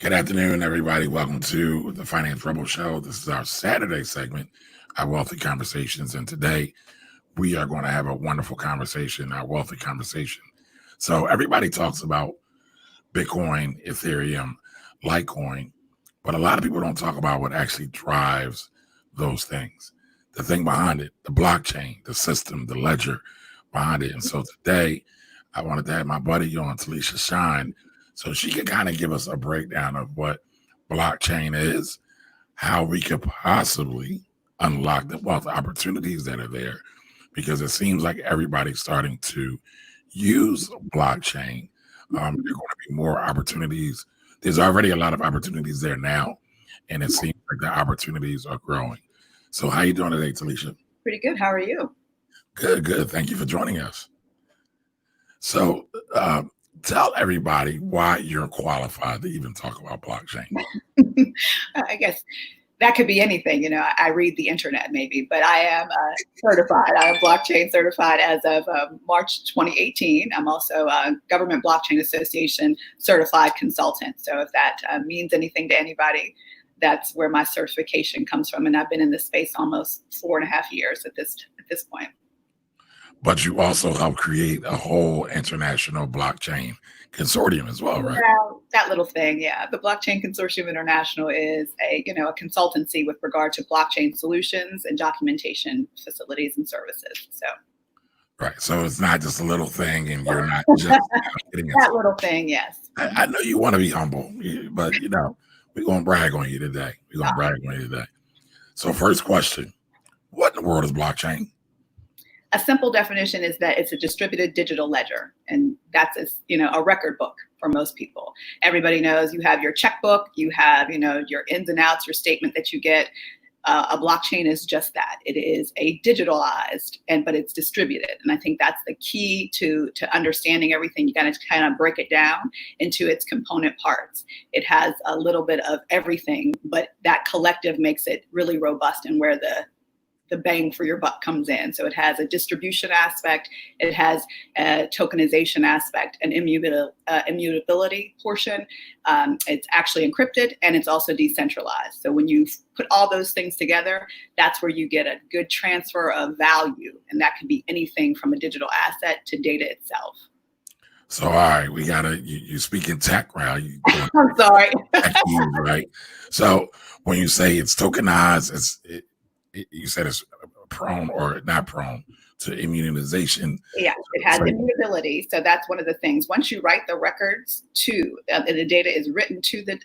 Good afternoon, everybody. Welcome to the Finance Rebel Show. This is our Saturday segment, our Wealthy Conversations. And today we are going to have a wonderful conversation, our Wealthy Conversation. So everybody talks about Bitcoin, Ethereum, Litecoin, but a lot of people don't talk about what actually drives those things. The thing behind it, the blockchain, the system, the ledger behind it. And so today I wanted to have my buddy on, Talisha Shine, so she can kind of give us a breakdown of what blockchain is, how we could possibly unlock the wealth opportunities that are there, because it seems like everybody's starting to use blockchain. There are going to be more opportunities. There's already a lot of opportunities there now, and it seems like the opportunities are growing. So how you doing today, Talisha? Pretty good. How are you? Good. Thank you for joining us. So tell everybody why you're qualified to even talk about blockchain. I guess that could be anything. I read the internet maybe, but I am certified. I am blockchain certified as of March 2018. I'm also a Government Blockchain Association certified consultant. So if that means anything to anybody, that's where my certification comes from. And I've been in this space almost 4.5 years at this point. But you also help create a whole international blockchain consortium as well, right? Well, that little thing, yeah. The Blockchain Consortium International is a consultancy with regard to blockchain solutions and documentation facilities and services. So, right. So it's not just a little thing, and you're not just getting that little thing. Yes. I know you want to be humble, but we're gonna brag on you today. So, first question: what in the world is blockchain? A simple definition is that it's a distributed digital ledger, and that's a record book for most people. Everybody knows you have your checkbook, you have your ins and outs, your statement that you get. A blockchain is just that. It is a digitalized, but it's distributed, and I think that's the key to understanding everything. You got to kind of break it down into its component parts. It has a little bit of everything, but that collective makes it really robust and where the bang for your buck comes in. So it has a distribution aspect, it has a tokenization aspect, an immutability portion. It's actually encrypted, and it's also decentralized. So when you put all those things together, that's where you get a good transfer of value. And that could be anything from a digital asset to data itself. So, all right, we you speak in tech, right? I'm sorry. Right? So when you say it's tokenized, you said it's prone or not prone to immunization. Yeah, it has immutability. So that's one of the things. Once you write the records the data is written to the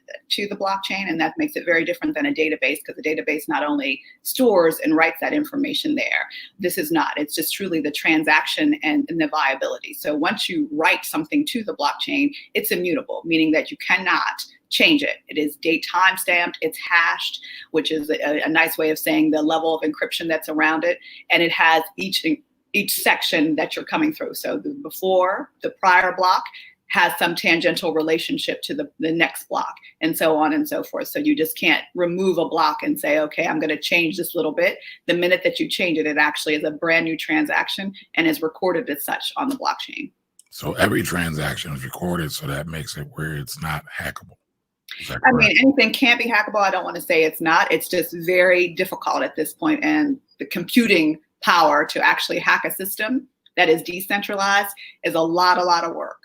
blockchain, and that makes it very different than a database, because the database not only stores and writes that information there. This is not. It's just truly the transaction and the viability. So once you write something to the blockchain, it's immutable, meaning that you cannot change it. It is date time stamped, it's hashed, which is a nice way of saying the level of encryption that's around it. And it has each section that you're coming through. So the prior block has some tangential relationship to the next block, and so on and so forth. So you just can't remove a block and say, okay, I'm going to change this little bit. The minute that you change it, it actually is a brand new transaction and is recorded as such on the blockchain. So every transaction is recorded, so that makes it where it's not hackable. I mean, anything can be hackable. I don't want to say it's not. It's just very difficult at this point, and the computing power to actually hack a system that is decentralized is a lot of work.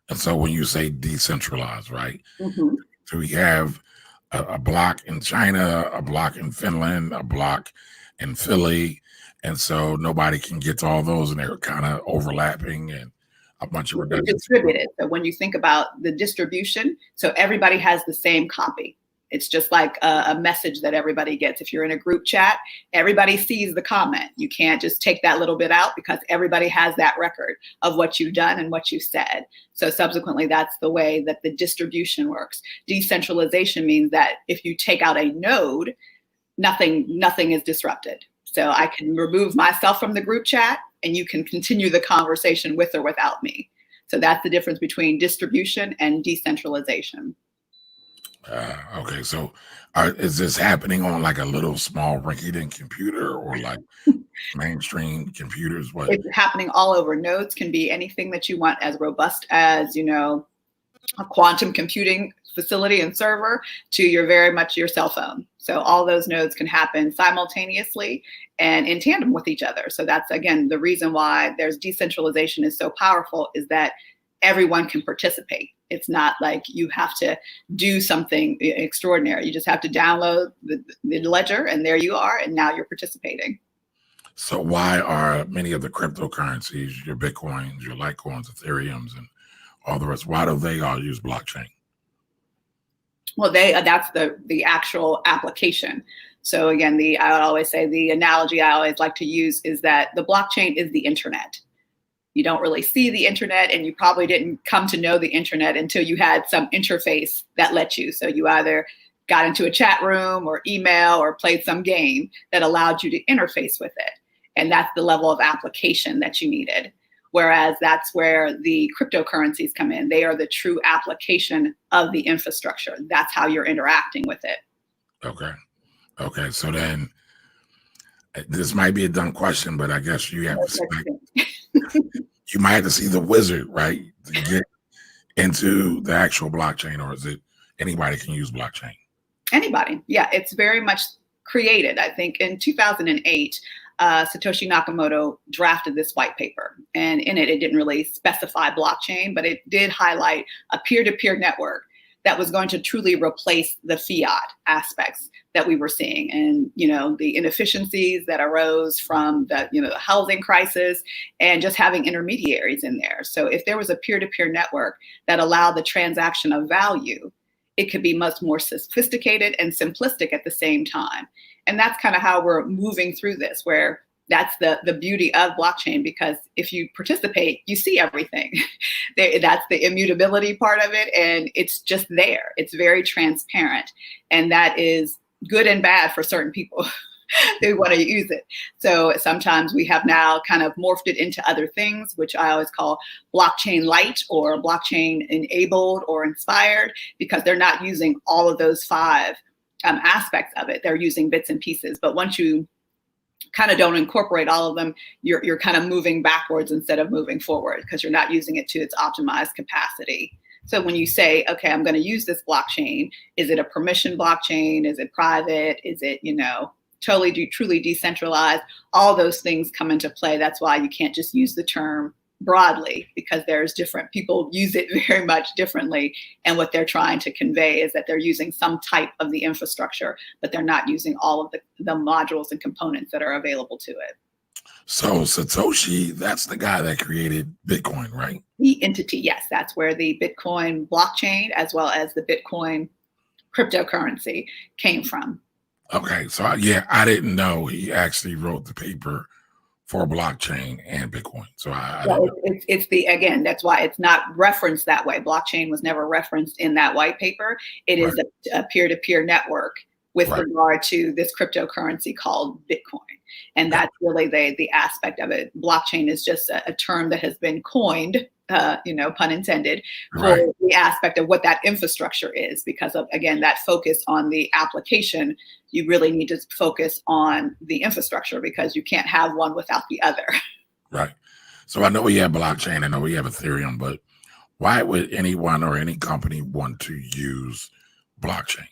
And so when you say decentralized, right? Mm-hmm. So we have a block in China, a block in Finland, a block in Philly, and so nobody can get to all those, and they're kind of overlapping and a bunch of redundancy. Distributed. So when you think about the distribution, so everybody has the same copy. It's just like a message that everybody gets. If you're in a group chat, everybody sees the comment. You can't just take that little bit out, because everybody has that record of what you've done and what you said. So subsequently, that's the way that the distribution works. Decentralization means that if you take out a node, nothing is disrupted. So I can remove myself from the group chat, and you can continue the conversation with or without me. So that's the difference between distribution and decentralization. Okay, so is this happening on like a little small rinky-dink computer, or like mainstream computers? What? It's happening all over. Nodes can be anything that you want, as robust as a quantum computing facility and server to your very much your cell phone. So all those nodes can happen simultaneously and in tandem with each other. So that's, again, the reason why there's decentralization is so powerful, is that everyone can participate. It's not like you have to do something extraordinary. You just have to download the ledger and there you are, and now you're participating. So why are many of the cryptocurrencies, your Bitcoins, your Litecoins, Ethereums, and all the rest, why do they all use blockchain? Well, that's the actual application. So again, I would always say, the analogy I always like to use is that the blockchain is the internet. You don't really see the internet, and you probably didn't come to know the internet until you had some interface that let you. So you either got into a chat room or email or played some game that allowed you to interface with it. And that's the level of application that you needed. Whereas that's where the cryptocurrencies come in. They are the true application of the infrastructure. That's how you're interacting with it. Okay. So then, this might be a dumb question, but I guess you have to you might have to see the wizard, right, to get into the actual blockchain, or is it anybody can use blockchain? Anybody. Yeah, it's very much created. I think in 2008, Satoshi Nakamoto drafted this white paper, and in it didn't really specify blockchain, but it did highlight a peer-to-peer network that was going to truly replace the fiat aspects that we were seeing, and the inefficiencies that arose from the housing crisis, and just having intermediaries in there. So if there was a peer-to-peer network that allowed the transaction of value, it could be much more sophisticated and simplistic at the same time. And that's kind of how we're moving through this, where that's the beauty of blockchain, because if you participate, you see everything. That's the immutability part of it, and it's just there. It's very transparent, and that is good and bad for certain people who want to use it. So sometimes we have now kind of morphed it into other things, which I always call blockchain light or blockchain enabled or inspired, because they're not using all of those five aspects of it. They're using bits and pieces. But once you kind of don't incorporate all of them, you're kind of moving backwards instead of moving forward, because you're not using it to its optimized capacity. So when you say, okay, I'm going to use this blockchain, is it a permission blockchain? Is it private? Is it, truly decentralized? All those things come into play. That's why you can't just use the term broadly, because there's different people use it very much differently. And what they're trying to convey is that they're using some type of the infrastructure, but they're not using all of the modules and components that are available to it. So Satoshi, that's the guy that created Bitcoin, right? The entity, yes. That's where the Bitcoin blockchain, as well as the Bitcoin cryptocurrency, came from. Okay, so I didn't know he actually wrote the paper for blockchain and Bitcoin. So again, that's why it's not referenced that way. Blockchain was never referenced in that white paper. It is a peer-to-peer network with regard to this cryptocurrency called Bitcoin. And that's really the aspect of it. Blockchain is just a term that has been coined, pun intended, for the aspect of what that infrastructure is. Because of, again, that focus on the application, you really need to focus on the infrastructure, because you can't have one without the other. Right. So I know we have blockchain, I know we have Ethereum, but why would anyone or any company want to use blockchain?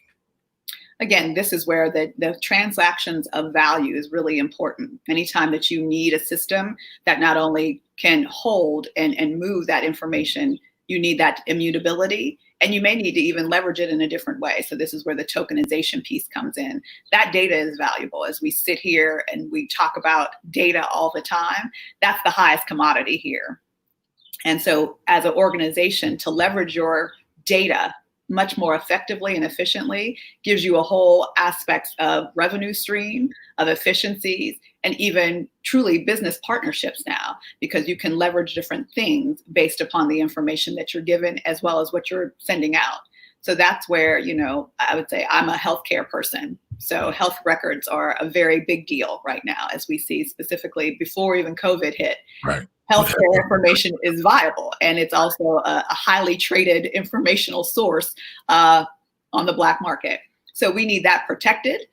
Again, this is where the transactions of value is really important. Anytime that you need a system that not only can hold and move that information, you need that immutability, and you may need to even leverage it in a different way. So this is where the tokenization piece comes in. That data is valuable. As we sit here and we talk about data all the time, that's the highest commodity here. And so as an organization, to leverage your data much more effectively and efficiently gives you a whole aspect of revenue stream, of efficiencies, and even truly business partnerships now, because you can leverage different things based upon the information that you're given, as well as what you're sending out. So that's where, I would say I'm a healthcare person. So health records are a very big deal right now, as we see specifically before even COVID hit. Right. Healthcare information is viable, and it's also a highly traded informational source on the black market. So we need that protected,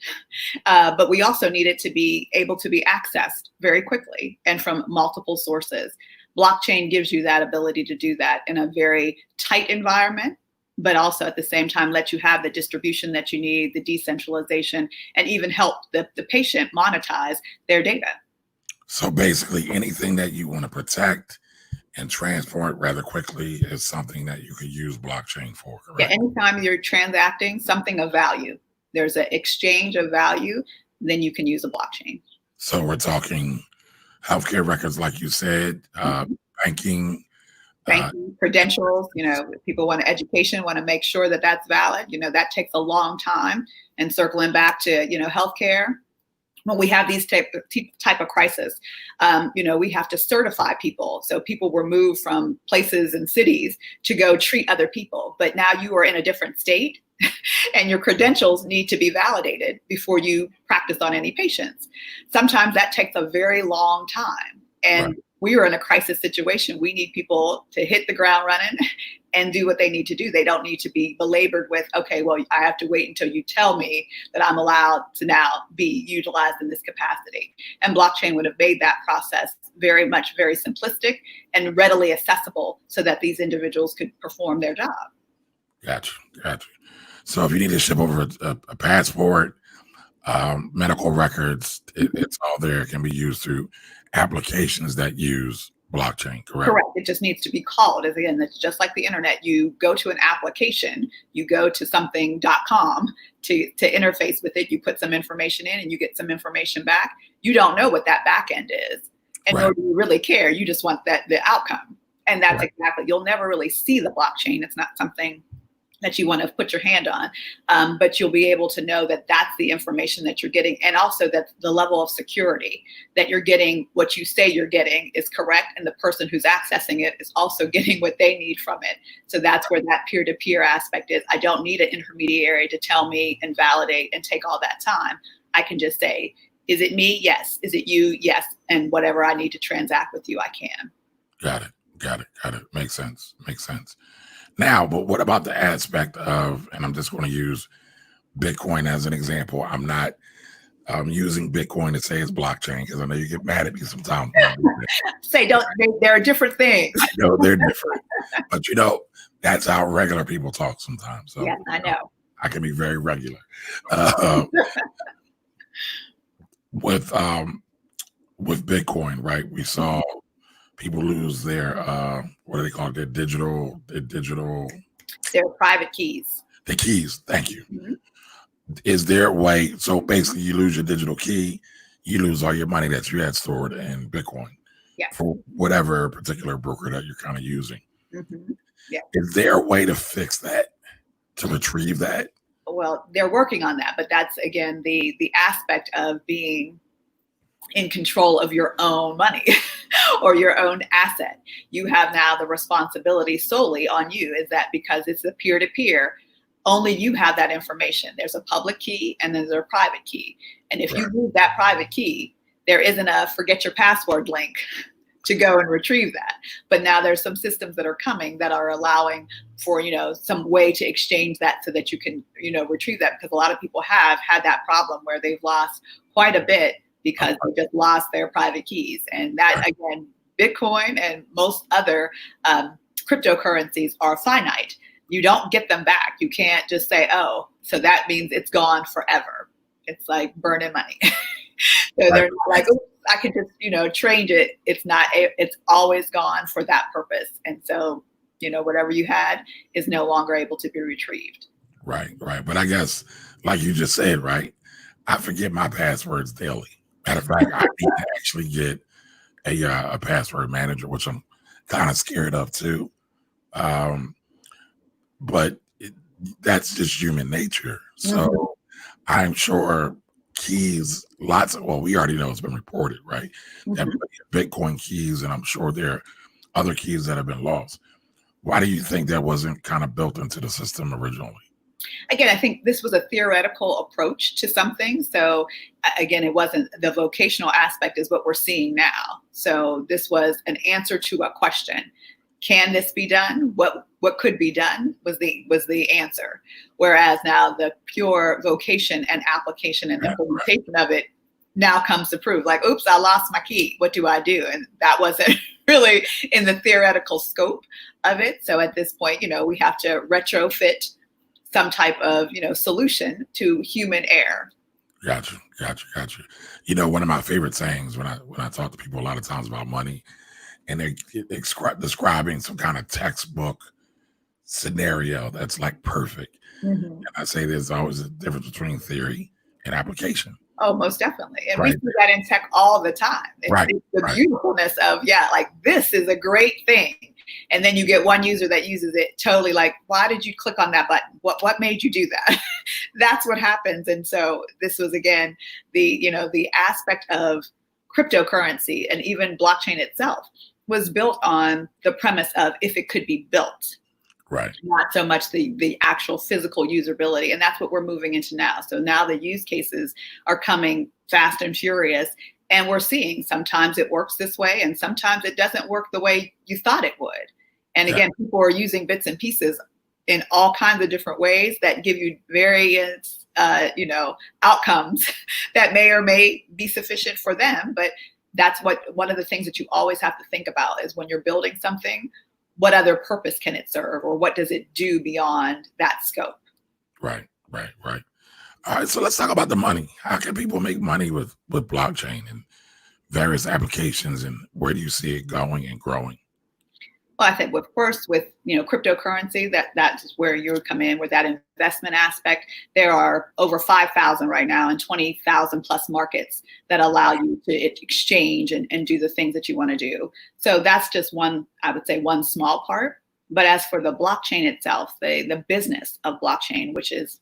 but we also need it to be able to be accessed very quickly and from multiple sources. Blockchain gives you that ability to do that in a very tight environment, but also at the same time let you have the distribution that you need, the decentralization, and even help the patient monetize their data. So basically anything that you want to protect and transport rather quickly is something that you could use blockchain for, correct? Yeah, anytime you're transacting something of value, there's an exchange of value, then you can use a blockchain. So we're talking healthcare records, like you said, banking, credentials, people want education, want to make sure that that's valid. That takes a long time. And circling back to, healthcare, when we have these type of crisis, we have to certify people. So people were moved from places and cities to go treat other people. But now you are in a different state and your credentials need to be validated before you practice on any patients. Sometimes that takes a very long time. And right. We are in a crisis situation. We need people to hit the ground running and do what they need to do. They don't need to be belabored with, okay, well, I have to wait until you tell me that I'm allowed to now be utilized in this capacity. And blockchain would have made that process very simplistic and readily accessible so that these individuals could perform their job. Gotcha. So if you need to ship over a passport, medical records, it's all there. It can be used through applications that use blockchain, correct? Correct. It just needs to be called. Again, it's just like the internet. You go to an application, you go to something.com to interface with it. You put some information in and you get some information back. You don't know what that back end is. And right. nor do you really care. You just want the outcome. And that's right. Exactly, you'll never really see the blockchain. It's not something that you want to put your hand on, but you'll be able to know that that's the information that you're getting, and also that the level of security that you're getting, what you say you're getting is correct, and the person who's accessing it is also getting what they need from it. So that's where that peer-to-peer aspect is. I don't need an intermediary to tell me and validate and take all that time. I can just say, is it me? Yes. Is it you? Yes. And whatever I need to transact with you, I can. Got it. Makes sense. Now, but what about the aspect of, and I'm just going to use Bitcoin as an example. I'm not using Bitcoin to say it's blockchain because I know you get mad at me sometimes. There are different things. I know they're different, but that's how regular people talk sometimes. So yeah, I know. I can be very regular. With Bitcoin, right? We saw people lose their what do they call it? Their private keys. The keys. Thank you. Mm-hmm. Is there a way? So basically, you lose your digital key, you lose all your money that you had stored in Bitcoin. Yeah. For whatever particular broker that you're kind of using. Mm-hmm. Yeah. Is there a way to fix that, to retrieve that? Well, they're working on that, but that's again the aspect of being in control of your own money or your own asset. You have now the responsibility solely on you, is that because it's a peer-to-peer, only you have that information. There's a public key and then there's a private key. And if you lose that private key, there isn't a forget your password link to go and retrieve that. But now there's some systems that are coming that are allowing for, some way to exchange that so that you can, retrieve that, because a lot of people have had that problem where they've lost quite a bit because they just lost their private keys. And that, again, Bitcoin and most other cryptocurrencies are finite. You don't get them back. You can't just say, oh, so that means it's gone forever. It's like burning money. So they're not like, oops, I can just, change it. It's not, it's always gone for that purpose. And so, whatever you had is no longer able to be retrieved. Right. But I guess, like you just said, right, I forget my passwords daily. Matter of fact, I need to actually get a password manager, which I'm kind of scared of too. But that's just human nature. So I'm sure keys, we already know it's been reported, right? That Bitcoin keys, and I'm sure there are other keys that have been lost. Why do you think that wasn't kind of built into the system originally? Again, I think this was a theoretical approach to something. So again, it wasn't, the vocational aspect is what we're seeing now. So this was an answer to a question. Can this be done? What could be done was the answer. Whereas now the pure vocation and application and implementation of it now comes to prove, like, oops, I lost my key. What do I do? And that wasn't really in the theoretical scope of it. So at this point, we have to retrofit some type of, solution to human error. Gotcha. One of my favorite sayings when I talk to people a lot of times about money, and they're describing some kind of textbook scenario that's like perfect. Mm-hmm. And I say there's always a difference between theory and application. Oh, most definitely. And Right. we see that in tech all the time. Right. It's the Right. beautifulness of, like, this is a great thing. And then you get one user that uses it totally like, why did you click on that button? What made you do that? That's what happens. And so this was, again, the aspect of cryptocurrency and even blockchain itself was built on the premise of if it could be built. Right. Not so much the actual physical usability. And that's what we're moving into now. So now the use cases are coming fast and furious. And we're seeing sometimes it works this way and sometimes it doesn't work the way you thought it would. And again, people are using bits and pieces in all kinds of different ways that give you various, outcomes that may or may be sufficient for them. But that's one of the things that you always have to think about is when you're building something, what other purpose can it serve or what does it do beyond that scope? Right. All right, so let's talk about the money. How can people make money with blockchain and various applications, and where do you see it going and growing? Well, I think with cryptocurrency, that's where you would come in with that investment aspect. There are over 5,000 right now and 20,000 plus markets that allow you to exchange and do the things that you want to do. So that's just one small part. But as for the blockchain itself, the business of blockchain, which is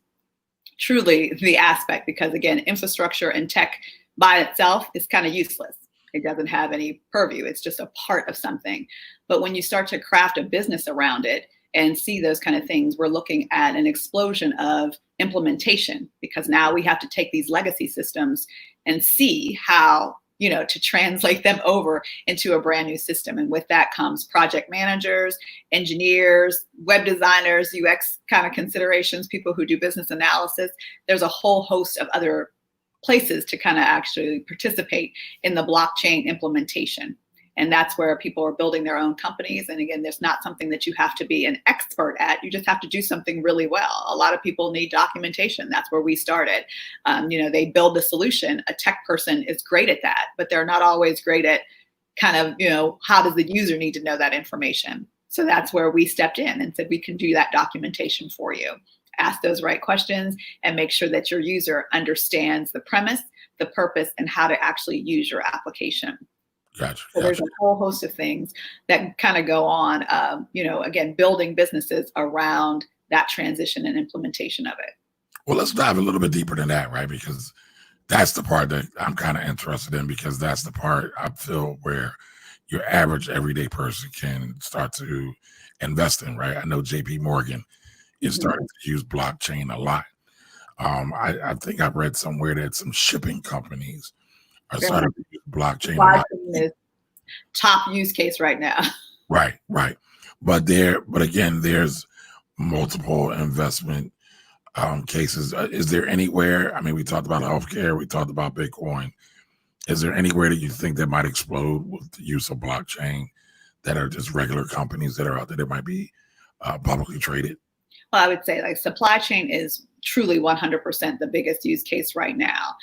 truly the aspect, because again, infrastructure and tech by itself is kind of useless. It doesn't have any purview. It's just a part of something. But when you start to craft a business around it and see those kind of things, we're looking at an explosion of implementation, because now we have to take these legacy systems and see how, to translate them over into a brand new system. And with that comes project managers, engineers, web designers, UX kind of considerations, people who do business analysis. There's a whole host of other places to kind of actually participate in the blockchain implementation. And that's where people are building their own companies. And again, there's not something that you have to be an expert at. You just have to do something really well. A lot of people need documentation. That's where we started. They build the solution. A tech person is great at that, but they're not always great at kind of, how does the user need to know that information? So that's where we stepped in and said, we can do that documentation for you. Ask those right questions and make sure that your user understands the premise, the purpose, and how to actually use your application. Gotcha. So there's a whole host of things that kind of go on, again, building businesses around that transition and implementation of it. Well, let's dive a little bit deeper than that, right? Because that's the part that I'm kind of interested in, because that's the part I feel where your average everyday person can start to invest in, right? I know JP Morgan is starting to use blockchain a lot. I think I've read somewhere that some shipping companies are starting to use blockchain a lot. Blockchain is top use case right now. Right. But again, there's multiple investment cases. Is there anywhere? I mean, we talked about healthcare, we talked about Bitcoin. Is there anywhere that you think that might explode with the use of blockchain that are just regular companies that are out there that might be publicly traded? Well, I would say like supply chain is truly 100% the biggest use case right now.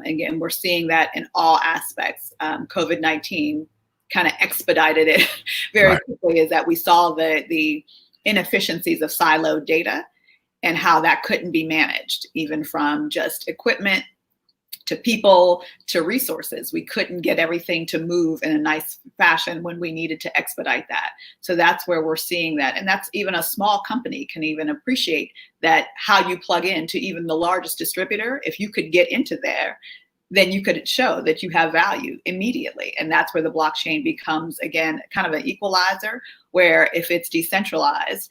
Again, we're seeing that in all aspects. COVID-19 kind of expedited it very quickly, is that we saw the inefficiencies of siloed data and how that couldn't be managed, even from just equipment to people to resources. We couldn't get everything to move in a nice fashion when we needed to expedite that. So that's where we're seeing that. And that's even a small company can even appreciate that, how you plug into even the largest distributor. If you could get into there, then you could show that you have value immediately. And that's where the blockchain becomes, again, kind of an equalizer, where if it's decentralized,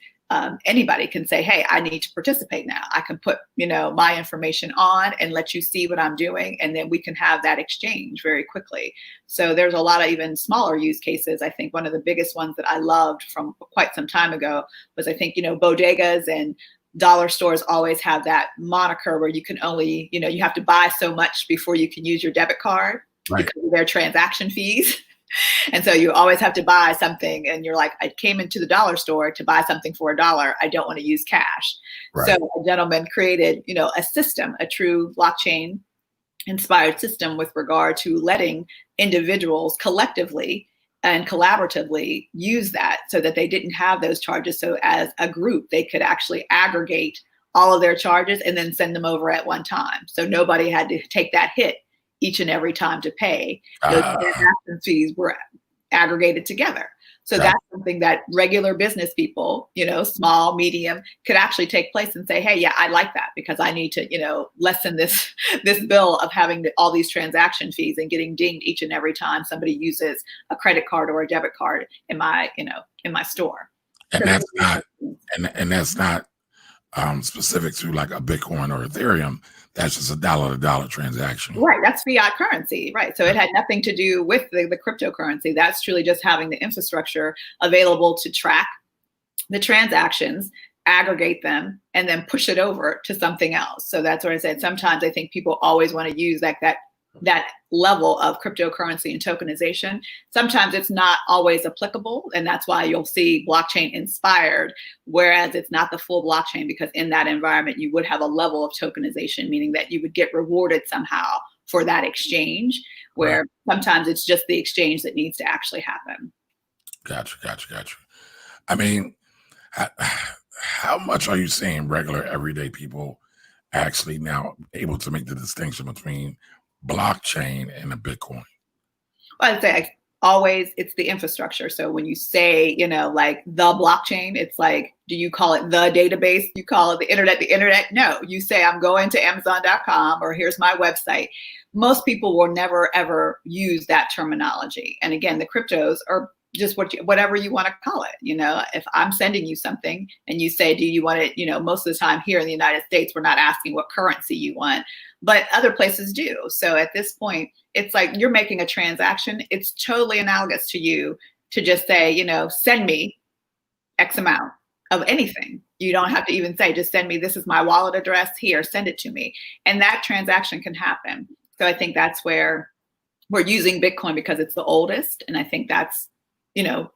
anybody can say, hey, I need to participate now. I can put, my information on and let you see what I'm doing. And then we can have that exchange very quickly. So there's a lot of even smaller use cases. I think one of the biggest ones that I loved from quite some time ago was, I think, bodegas and dollar stores always have that moniker where you can only, you have to buy so much before you can use your debit card because of their transaction fees. And so you always have to buy something, and you're like, I came into the dollar store to buy something for $1. I don't want to use cash. Right. So a gentleman created, a system, a true blockchain inspired system with regard to letting individuals collectively and collaboratively use that so that they didn't have those charges. So as a group, they could actually aggregate all of their charges and then send them over at one time. So nobody had to take that hit each and every time to pay. Those transaction fees were aggregated together. So that's something that regular business people, small, medium, could actually take place and say, hey, yeah, I like that because I need to, lessen this bill of having all these transaction fees and getting dinged each and every time somebody uses a credit card or a debit card in my store. And that's not specific to like a Bitcoin or Ethereum. That's just a dollar-to-dollar transaction. Right. That's fiat currency. Right. So it had nothing to do with the cryptocurrency. That's truly just having the infrastructure available to track the transactions, aggregate them, and then push it over to something else. So that's what I said. Sometimes I think people always want to use that level of cryptocurrency and tokenization. Sometimes it's not always applicable. And that's why you'll see blockchain inspired, whereas it's not the full blockchain, because in that environment, you would have a level of tokenization, meaning that you would get rewarded somehow for that exchange, where sometimes it's just the exchange that needs to actually happen. Gotcha. I mean, how much are you seeing regular everyday people actually now able to make the distinction between blockchain and a Bitcoin? Well, I'd say always it's the infrastructure. So when you say, like the blockchain, it's like, do you call it the database? You call it the internet? No, you say, I'm going to Amazon.com or here's my website. Most people will never, ever use that terminology. And again, the cryptos are just whatever you want to call it. If I'm sending you something and you say, do you want it, most of the time here in the United States, we're not asking what currency you want, but other places do. So at this point, it's like you're making a transaction. It's totally analogous to you to just say, send me X amount of anything. You don't have to even say, just send me, this is my wallet address here, send it to me. And that transaction can happen. So I think that's where we're using Bitcoin because it's the oldest. And I think that's,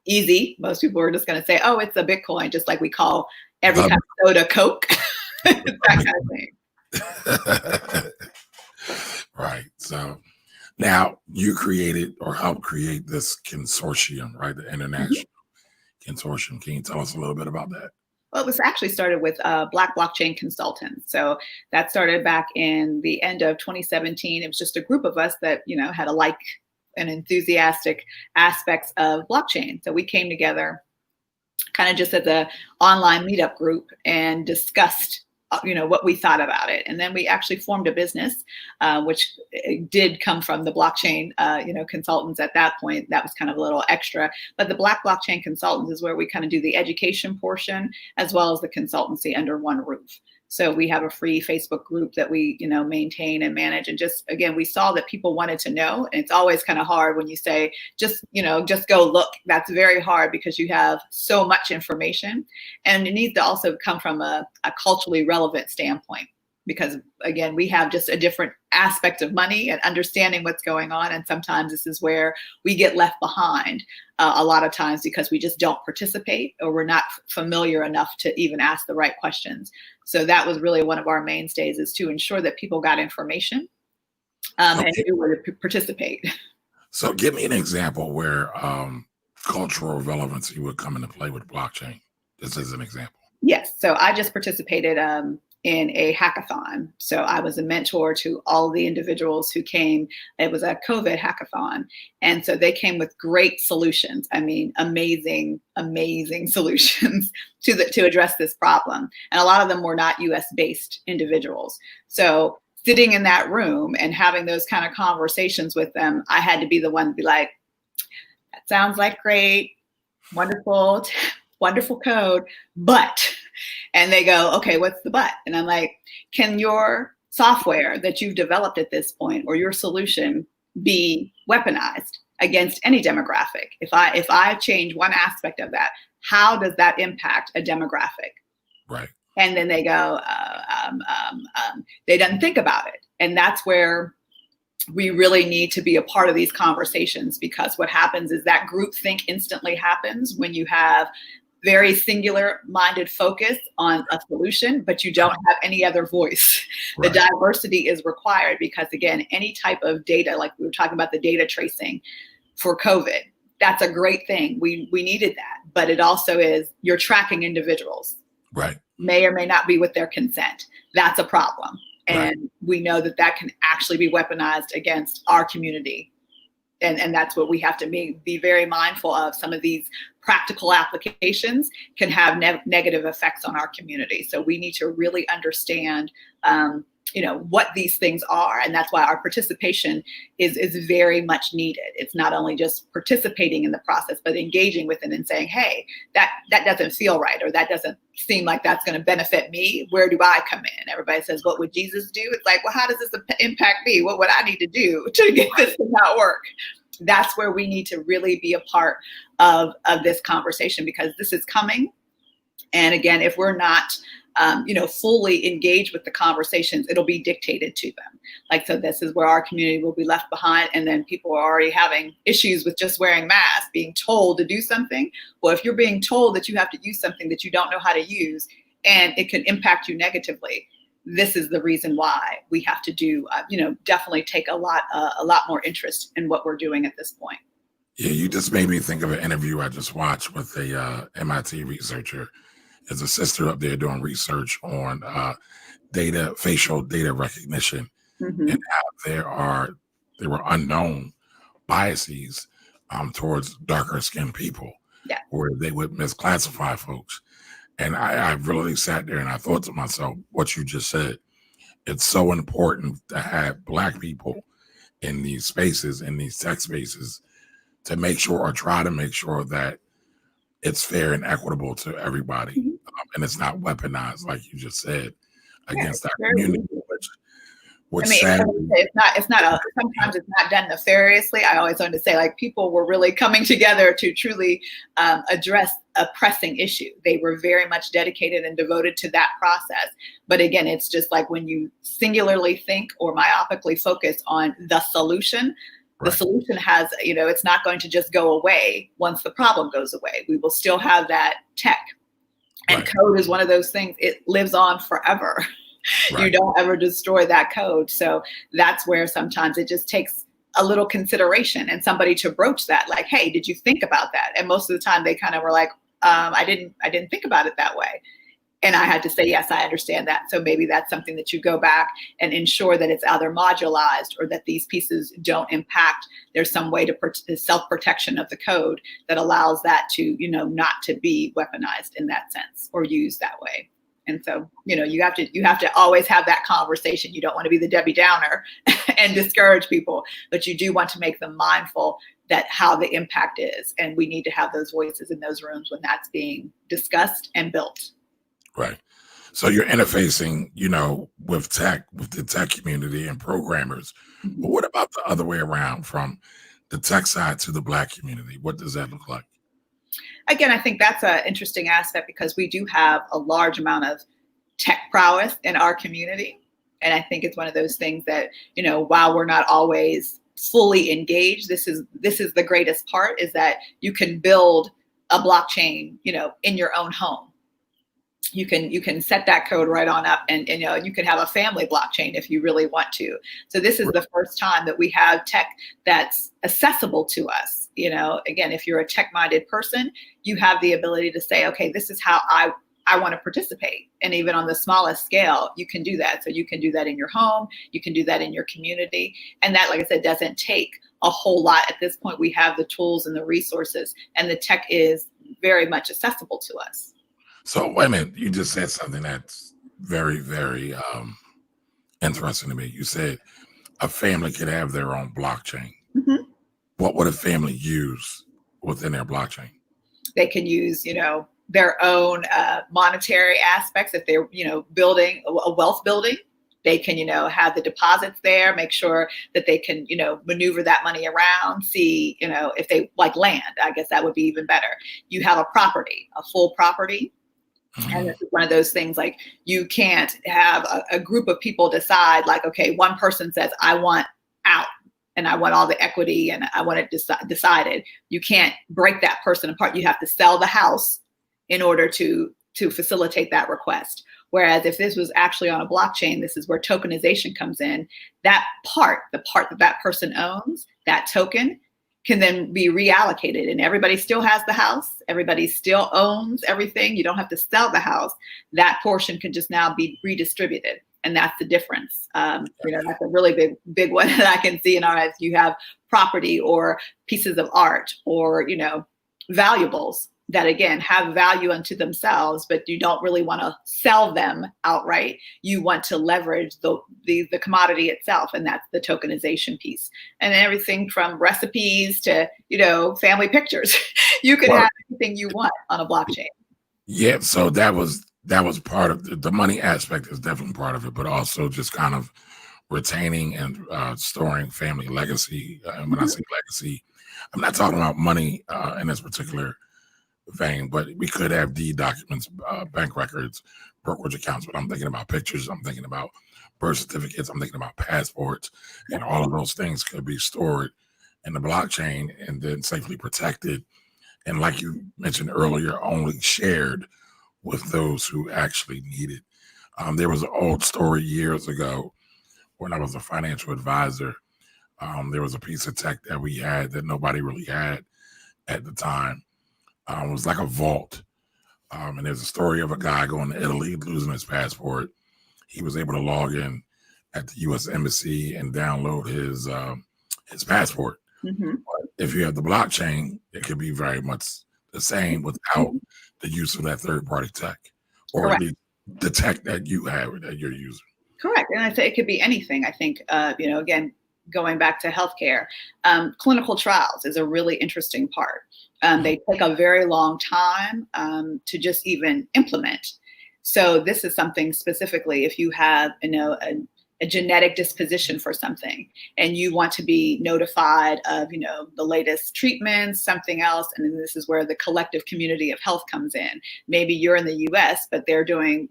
easy. Most people are just going to say, oh, it's a Bitcoin, just like we call every kind of soda Coke, that kind of thing. Right. So now you created or helped create this consortium, right? The international consortium. Can you tell us a little bit about that? Well, it was actually started with Black Blockchain Consultants. So that started back in the end of 2017. It was just a group of us that, had a like and enthusiastic aspects of blockchain. So we came together kind of just as an online meetup group and discussed what we thought about it. And then we actually formed a business, which did come from the blockchain, consultants at that point. That was kind of a little extra. But the Black Blockchain Consultants is where we kind of do the education portion as well as the consultancy under one roof. So we have a free Facebook group that we, maintain and manage. And just, again, we saw that people wanted to know. And it's always kind of hard when you say, just go look. That's very hard because you have so much information. And it needs to also come from a culturally relevant standpoint. Because again, we have just a different aspect of money and understanding what's going on. And sometimes this is where we get left behind a lot of times because we just don't participate or we're not familiar enough to even ask the right questions. So that was really one of our mainstays, is to ensure that people got information and knew where to participate. So give me an example where cultural relevancy would come into play with blockchain. This is an example. Yes. So I just participated in a hackathon. So I was a mentor to all of the individuals who came. It was a COVID hackathon. And so they came with great solutions. I mean, amazing solutions to address this problem. And a lot of them were not US based individuals. So sitting in that room and having those kind of conversations with them, I had to be the one to be like, that sounds like great, wonderful code, but, and they go, okay, what's the but? And I'm like, can your software that you've developed at this point or your solution be weaponized against any demographic? If I change one aspect of that, how does that impact a demographic? Right. And then they go, they didn't think about it. And that's where we really need to be a part of these conversations, because what happens is that groupthink instantly happens when you have very singular minded focus on a solution, but you don't have any other voice. Right. The diversity is required because, again, any type of data, like we were talking about the data tracing for COVID, that's a great thing. We needed that, but it also is, you're tracking individuals. Right. May or may not be with their consent. That's a problem. And we know that that can actually be weaponized against our community. And that's what we have to be very mindful of. Some of these practical applications can have negative effects on our community. So we need to really understand, what these things are. And that's why our participation is very much needed. It's not only just participating in the process, but engaging with it and saying, hey, that doesn't feel right, or that doesn't seem like that's going to benefit me. Where do I come in? Everybody says, what would Jesus do? It's like, well, how does this impact me? What would I need to do to get this to not work? That's where we need to really be a part of this conversation, because this is coming. And again, if we're not fully engaged with the conversations, it'll be dictated to them. Like, so this is where our community will be left behind. And then people are already having issues with just wearing masks, being told to do something. Well, if you're being told that you have to use something that you don't know how to use, and it can impact you negatively, this is the reason why we have to do, definitely take a lot more interest in what we're doing at this point. Yeah, you just made me think of an interview I just watched with a MIT researcher. There's a sister up there doing research on facial data recognition, Mm-hmm. and how there were unknown biases towards darker skinned people, where they would misclassify folks. And I really sat there and I thought to myself, what you just said, it's so important to have Black people in these spaces, in these tech spaces, to make sure, or try to make sure, that it's fair and equitable to everybody. Mm-hmm. And it's not weaponized, like you just said, against our very community, which sometimes it's not done nefariously. I always wanted to say, like, people were really coming together to truly address a pressing issue. They were very much dedicated and devoted to that process. But again, it's just like when you singularly think or myopically focus on the solution, the solution has, it's not going to just go away once the problem goes away. We will still have that tech. And code is one of those things, it lives on forever. You don't ever destroy that code. So that's where sometimes it just takes a little consideration and somebody to broach that, like, hey, did you think about that? And most of the time they kind of were like, I didn't think about it that way. And I had to say, yes, I understand that. So maybe that's something that you go back and ensure that it's either modularized, or that these pieces don't impact. There's some way to self-protection of the code that allows that to, not to be weaponized in that sense or used that way. And so, you have to always have that conversation. You don't want to be the Debbie Downer and discourage people, but you do want to make them mindful that how the impact is. And we need to have those voices in those rooms when that's being discussed and built. Right. So you're interfacing, with the tech community and programmers. Mm-hmm. But what about the other way around, from the tech side to the Black community? What does that look like? Again, I think that's an interesting aspect, because we do have a large amount of tech prowess in our community. And I think it's one of those things that, while we're not always fully engaged, this is the greatest part, is that you can build a blockchain, in your own home. You can set that code right on up, and you can have a family blockchain if you really want to. So this is the first time that we have tech that's accessible to us. Again, if you're a tech-minded person, you have the ability to say, okay, this is how I want to participate. And even on the smallest scale, you can do that. So you can do that in your home, you can do that in your community. And that, like I said, doesn't take a whole lot. At this point, we have the tools and the resources, and the tech is very much accessible to us. So wait a minute, you just said something that's very, very interesting to me. You said a family could have their own blockchain. Mm-hmm. What would a family use within their blockchain? They can use, their own monetary aspects. If they're, building a wealth building, they can, have the deposits there, make sure that they can, maneuver that money around, see, if they like land, I guess that would be even better. You have a property, a full property. Mm-hmm. And this is one of those things, like, you can't have a group of people decide, like, okay, one person says, I want out and I want all the equity and I want it decided. You can't break that person apart. You have to sell the house in order to facilitate that request. Whereas if this was actually on a blockchain, this is where tokenization comes in. That part, the part that that person owns, that token, can then be reallocated, and everybody still has the house. Everybody still owns everything. You don't have to sell the house. That portion can just now be redistributed. And that's the difference. That's a really big one that I can see in our eyes. You have property or pieces of art or, valuables that, again, have value unto themselves, but you don't really want to sell them outright. You want to leverage the commodity itself, and that's the tokenization piece. And everything from recipes to, family pictures. You could have anything you want on a blockchain. Yeah, so that was part of the money aspect is definitely part of it, but also just kind of retaining and storing family legacy. And when I say legacy, I'm not talking about money in this particular vein, but we could have deed documents, bank records, brokerage accounts, but I'm thinking about pictures, I'm thinking about birth certificates, I'm thinking about passports, and all of those things could be stored in the blockchain and then safely protected. And like you mentioned earlier, only shared with those who actually need it. There was an old story years ago when I was a financial advisor. There was a piece of tech that we had that nobody really had at the time. It was like a vault. And there's a story of a guy going to Italy, losing his passport. He was able to log in at the U.S. Embassy and download his passport. Mm-hmm. But if you have the blockchain, it could be very much the same without the use of that third-party tech, or the tech that you have that you're using. Correct. And I say it could be anything. I think, again, going back to healthcare, clinical trials is a really interesting part. They take a very long time to just even implement. So this is something specifically, if you have, a genetic disposition for something and you want to be notified of, the latest treatments, something else. And then this is where the collective community of health comes in. Maybe you're in the US, but they're doing,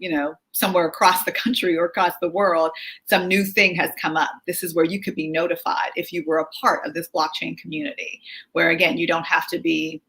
somewhere across the country or across the world, some new thing has come up. This is where you could be notified if you were a part of this blockchain community, where again, you don't have to be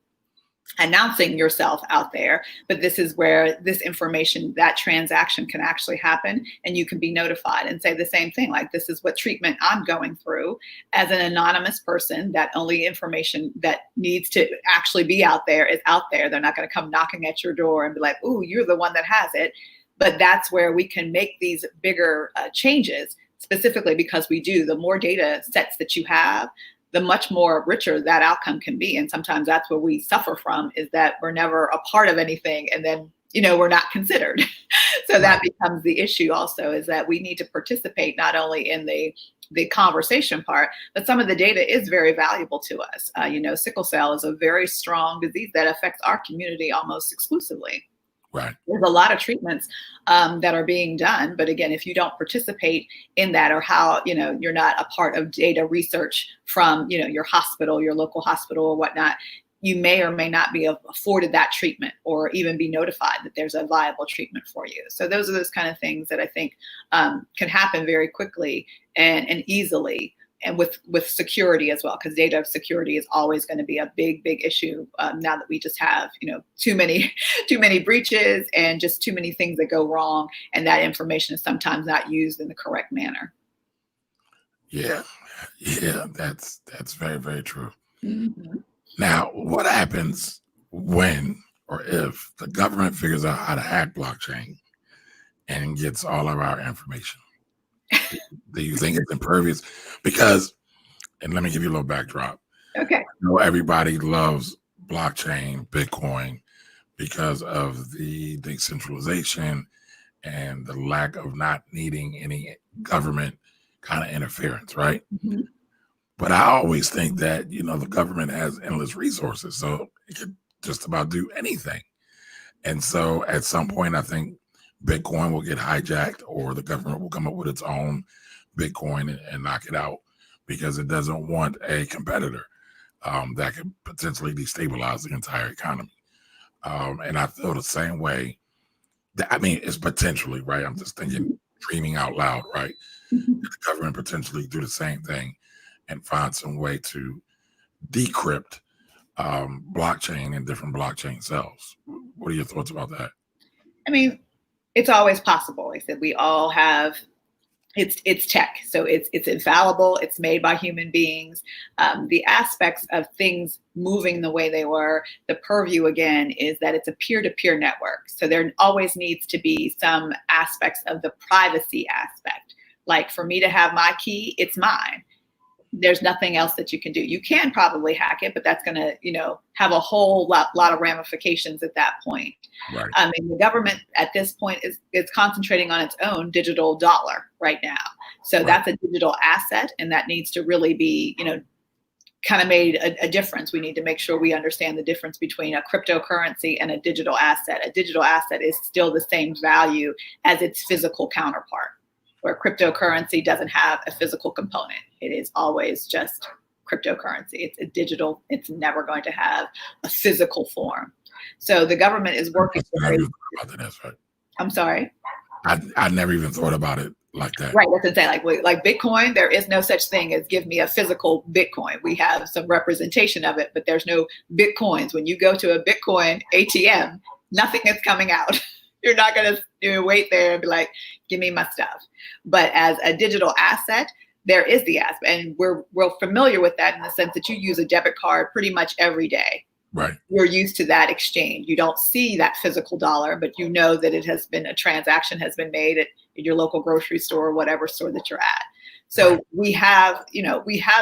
announcing yourself out there, but this is where this information, that transaction can actually happen, and you can be notified and say the same thing, like, this is what treatment I'm going through as an anonymous person. That only information that needs to actually be out there is out there. They're not going to come knocking at your door and be like, "Ooh, you're the one that has it." But that's where we can make these bigger changes, specifically because the more data sets that you have, the much more richer that outcome can be. And sometimes that's what we suffer from, is that we're never a part of anything, and then, we're not considered. So that becomes the issue also, is that we need to participate not only in the conversation part, but some of the data is very valuable to us. Sickle cell is a very strong disease that affects our community almost exclusively. Right. There's a lot of treatments that are being done. But again, if you don't participate in that, or how, you're not a part of data research from, your hospital, your local hospital or whatnot, you may or may not be afforded that treatment or even be notified that there's a viable treatment for you. So those are those kind of things that I think can happen very quickly and easily. And with security as well, because data security is always going to be a big issue now that we just have, too many breaches and just too many things that go wrong, and that information is sometimes not used in the correct manner. Yeah, that's very, very true. Mm-hmm. Now, what happens when or if the government figures out how to hack blockchain and gets all of our information? Do you think it's impervious? Because, and let me give you a little backdrop. Okay. I know everybody loves blockchain, Bitcoin, because of the decentralization and the lack of not needing any government kind of interference, right? Mm-hmm. But I always think that, the government has endless resources, so it could just about do anything. And so at some point, I think Bitcoin will get hijacked, or the government will come up with its own Bitcoin and knock it out, because it doesn't want a competitor that could potentially destabilize the entire economy. And I feel the same way. It's potentially, right? I'm just thinking, dreaming out loud, right? Mm-hmm. The government potentially do the same thing and find some way to decrypt blockchain and different blockchain cells. What are your thoughts about that? I mean, it's always possible. Like I said, we all have, it's tech, so it's infallible. It's made by human beings. The aspects of things moving the way they were, the purview again is that it's a peer-to-peer network. So there always needs to be some aspects of the privacy aspect. Like for me to have my key, it's mine. There's nothing else that you can do. You can probably hack it, but that's going to, have a whole lot of ramifications at that point. Right. I mean, the government at this point is concentrating on its own digital dollar right now. So Right. That's a digital asset, and that needs to really be, kind of made a difference. We need to make sure we understand the difference between a cryptocurrency and a digital asset. A digital asset is still the same value as its physical counterpart, where cryptocurrency doesn't have a physical component. It is always just cryptocurrency. It's a digital, it's never going to have a physical form. So the government is working. I'm sorry? I never even thought about it like that. Right, that's what I'm saying. Like Bitcoin, there is no such thing as give me a physical Bitcoin. We have some representation of it, but there's no Bitcoins. When you go to a Bitcoin ATM, nothing is coming out. You're not going to wait there and be like, give me my stuff. But as a digital asset, there is the aspect. And we're familiar with that in the sense that you use a debit card pretty much every day. Right. You're used to that exchange. You don't see that physical dollar, but you know that a transaction has been made at your local grocery store or whatever store that you're at. So Right. we have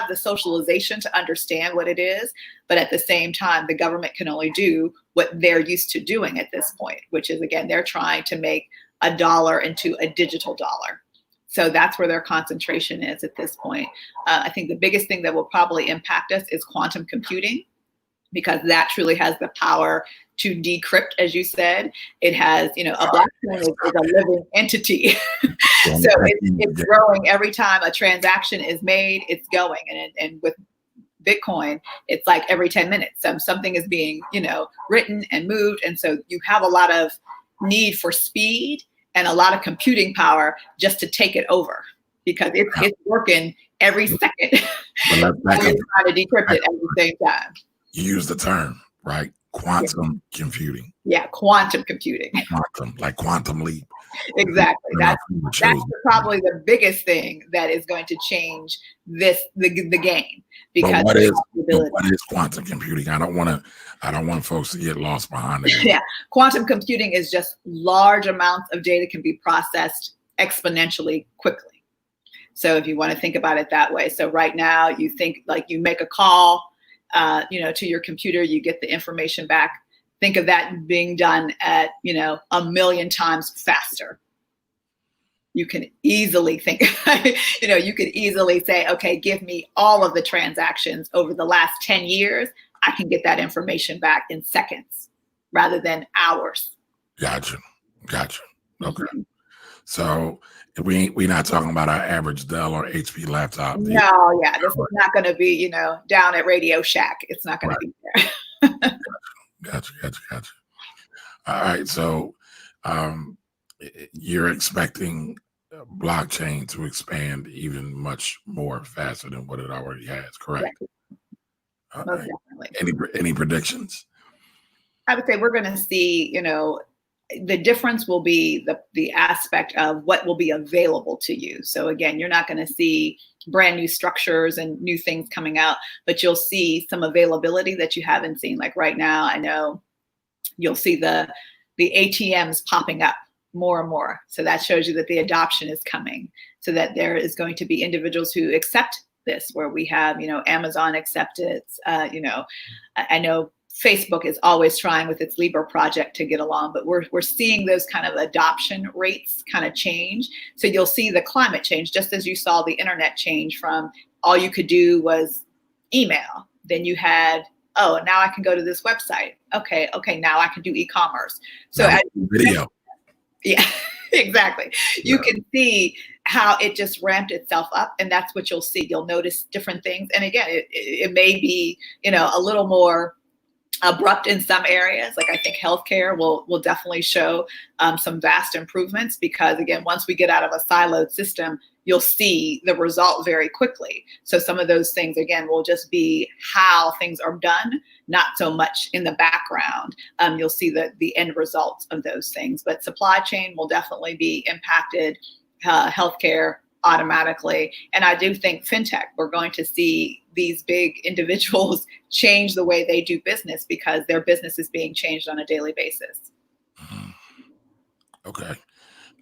the socialization to understand what it is, but at the same time, the government can only do what they're used to doing at this point, which is, again, they're trying to make a dollar into a digital dollar. So that's where their concentration is at this point. I think the biggest thing that will probably impact us is quantum computing, because that truly has the power to decrypt, as you said. It has, a blockchain is a living entity. So it's growing every time a transaction is made, it's going. And with Bitcoin, it's like every 10 minutes, something is being, written and moved. And so you have a lot of need for speed and a lot of computing power just to take it over, because it's working every second. We're trying to decrypt it at the same time. You use the term, right? Quantum computing. Yeah, quantum computing. Quantum, like quantum leap. Exactly. That's probably the biggest thing that is going to change the game. Because what is quantum computing? I don't want folks to get lost behind it. Yeah, quantum computing is just large amounts of data can be processed exponentially quickly. So if you want to think about it that way, so right now you think like you make a call, to your computer, you get the information back. Think of that being done at, 1 million times faster. You can easily think, you could easily say, okay, give me all of the transactions over the last 10 years. I can get that information back in seconds rather than hours. Gotcha. Okay. Mm-hmm. So we're not talking about our average Dell or HP laptop. No, yeah. This is not going to be, down at Radio Shack. It's not going to be there. Gotcha. All right. So you're expecting blockchain to expand even much more faster than what it already has, correct? Yes. Most definitely. Any predictions? I would say we're going to see, the difference will be the aspect of what will be available to you. So again, you're not going to see brand new structures and new things coming out, but you'll see some availability that you haven't seen. Like right now, I know you'll see the ATMs popping up more and more. So that shows you that the adoption is coming, so that there is going to be individuals who accept this, where we have, Amazon accept it. I know Facebook is always trying with its Libra project to get along, but we're seeing those kind of adoption rates kind of change. So you'll see the climate change, just as you saw the internet change from all you could do was email. Then you had, now I can go to this website. Okay, now I can do e-commerce. So video. Yeah, exactly. You can see how it just ramped itself up, and that's what you'll see. You'll notice different things. And again, it may be, a little more abrupt in some areas. Like I think healthcare will definitely show some vast improvements, because again, once we get out of a siloed system, you'll see the result very quickly. So some of those things, again, will just be how things are done, not so much in the background. You'll see the end results of those things. But supply chain will definitely be impacted, healthcare automatically. And I do think fintech, we're going to see these big individuals change the way they do business, because their business is being changed on a daily basis. Okay.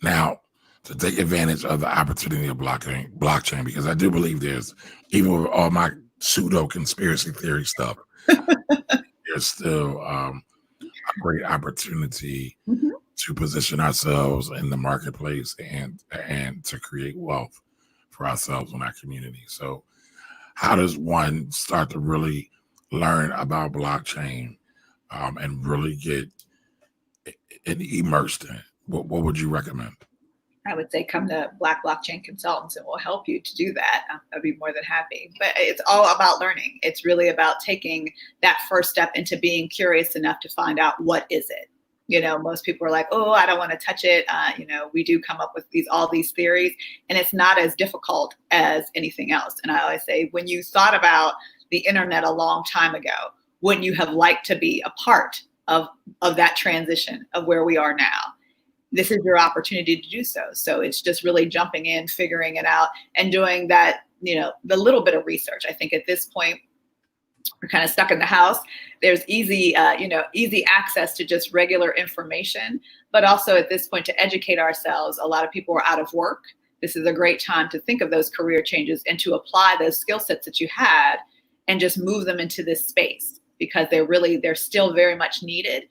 Now, to take advantage of the opportunity of blockchain, because I do believe there's, even with all my pseudo conspiracy theory stuff, there's still a great opportunity to position ourselves in the marketplace and to create wealth for ourselves and our community. So how does one start to really learn about blockchain and really get immersed in it? What would you recommend? I would say come to Black Blockchain Consultants, and we'll help you to do that. I'd be more than happy. But it's all about learning. It's really about taking that first step into being curious enough to find out, what is it? You know, most people are like, oh, I don't want to touch it. You know, we do come up with all these theories, and it's not as difficult as anything else. And I always say, when you thought about the internet a long time ago, wouldn't you have liked to be a part of that transition of where we are now? This is your opportunity to do so. So it's just really jumping in, figuring it out, and doing that, you know, the little bit of research. I think at this point, we're kind of stuck in the house. There's easy access to just regular information, but also at this point to educate ourselves. A lot of people are out of work. This is a great time to think of those career changes and to apply those skill sets that you had and just move them into this space, because they're still very much needed.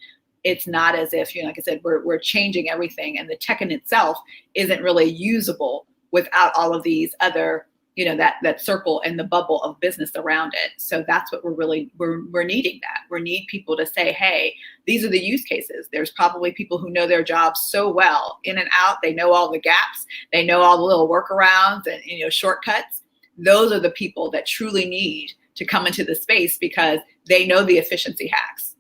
It's not as if, you know, like I said, we're changing everything, and the tech in itself isn't really usable without all of these other, you know, that circle and the bubble of business around it. So that's what we're needing that. We need people to say, hey, these are the use cases. There's probably people who know their jobs so well, in and out. They know all the gaps. They know all the little workarounds and, you know, shortcuts. Those are the people that truly need to come into the space, because they know the efficiency hacks.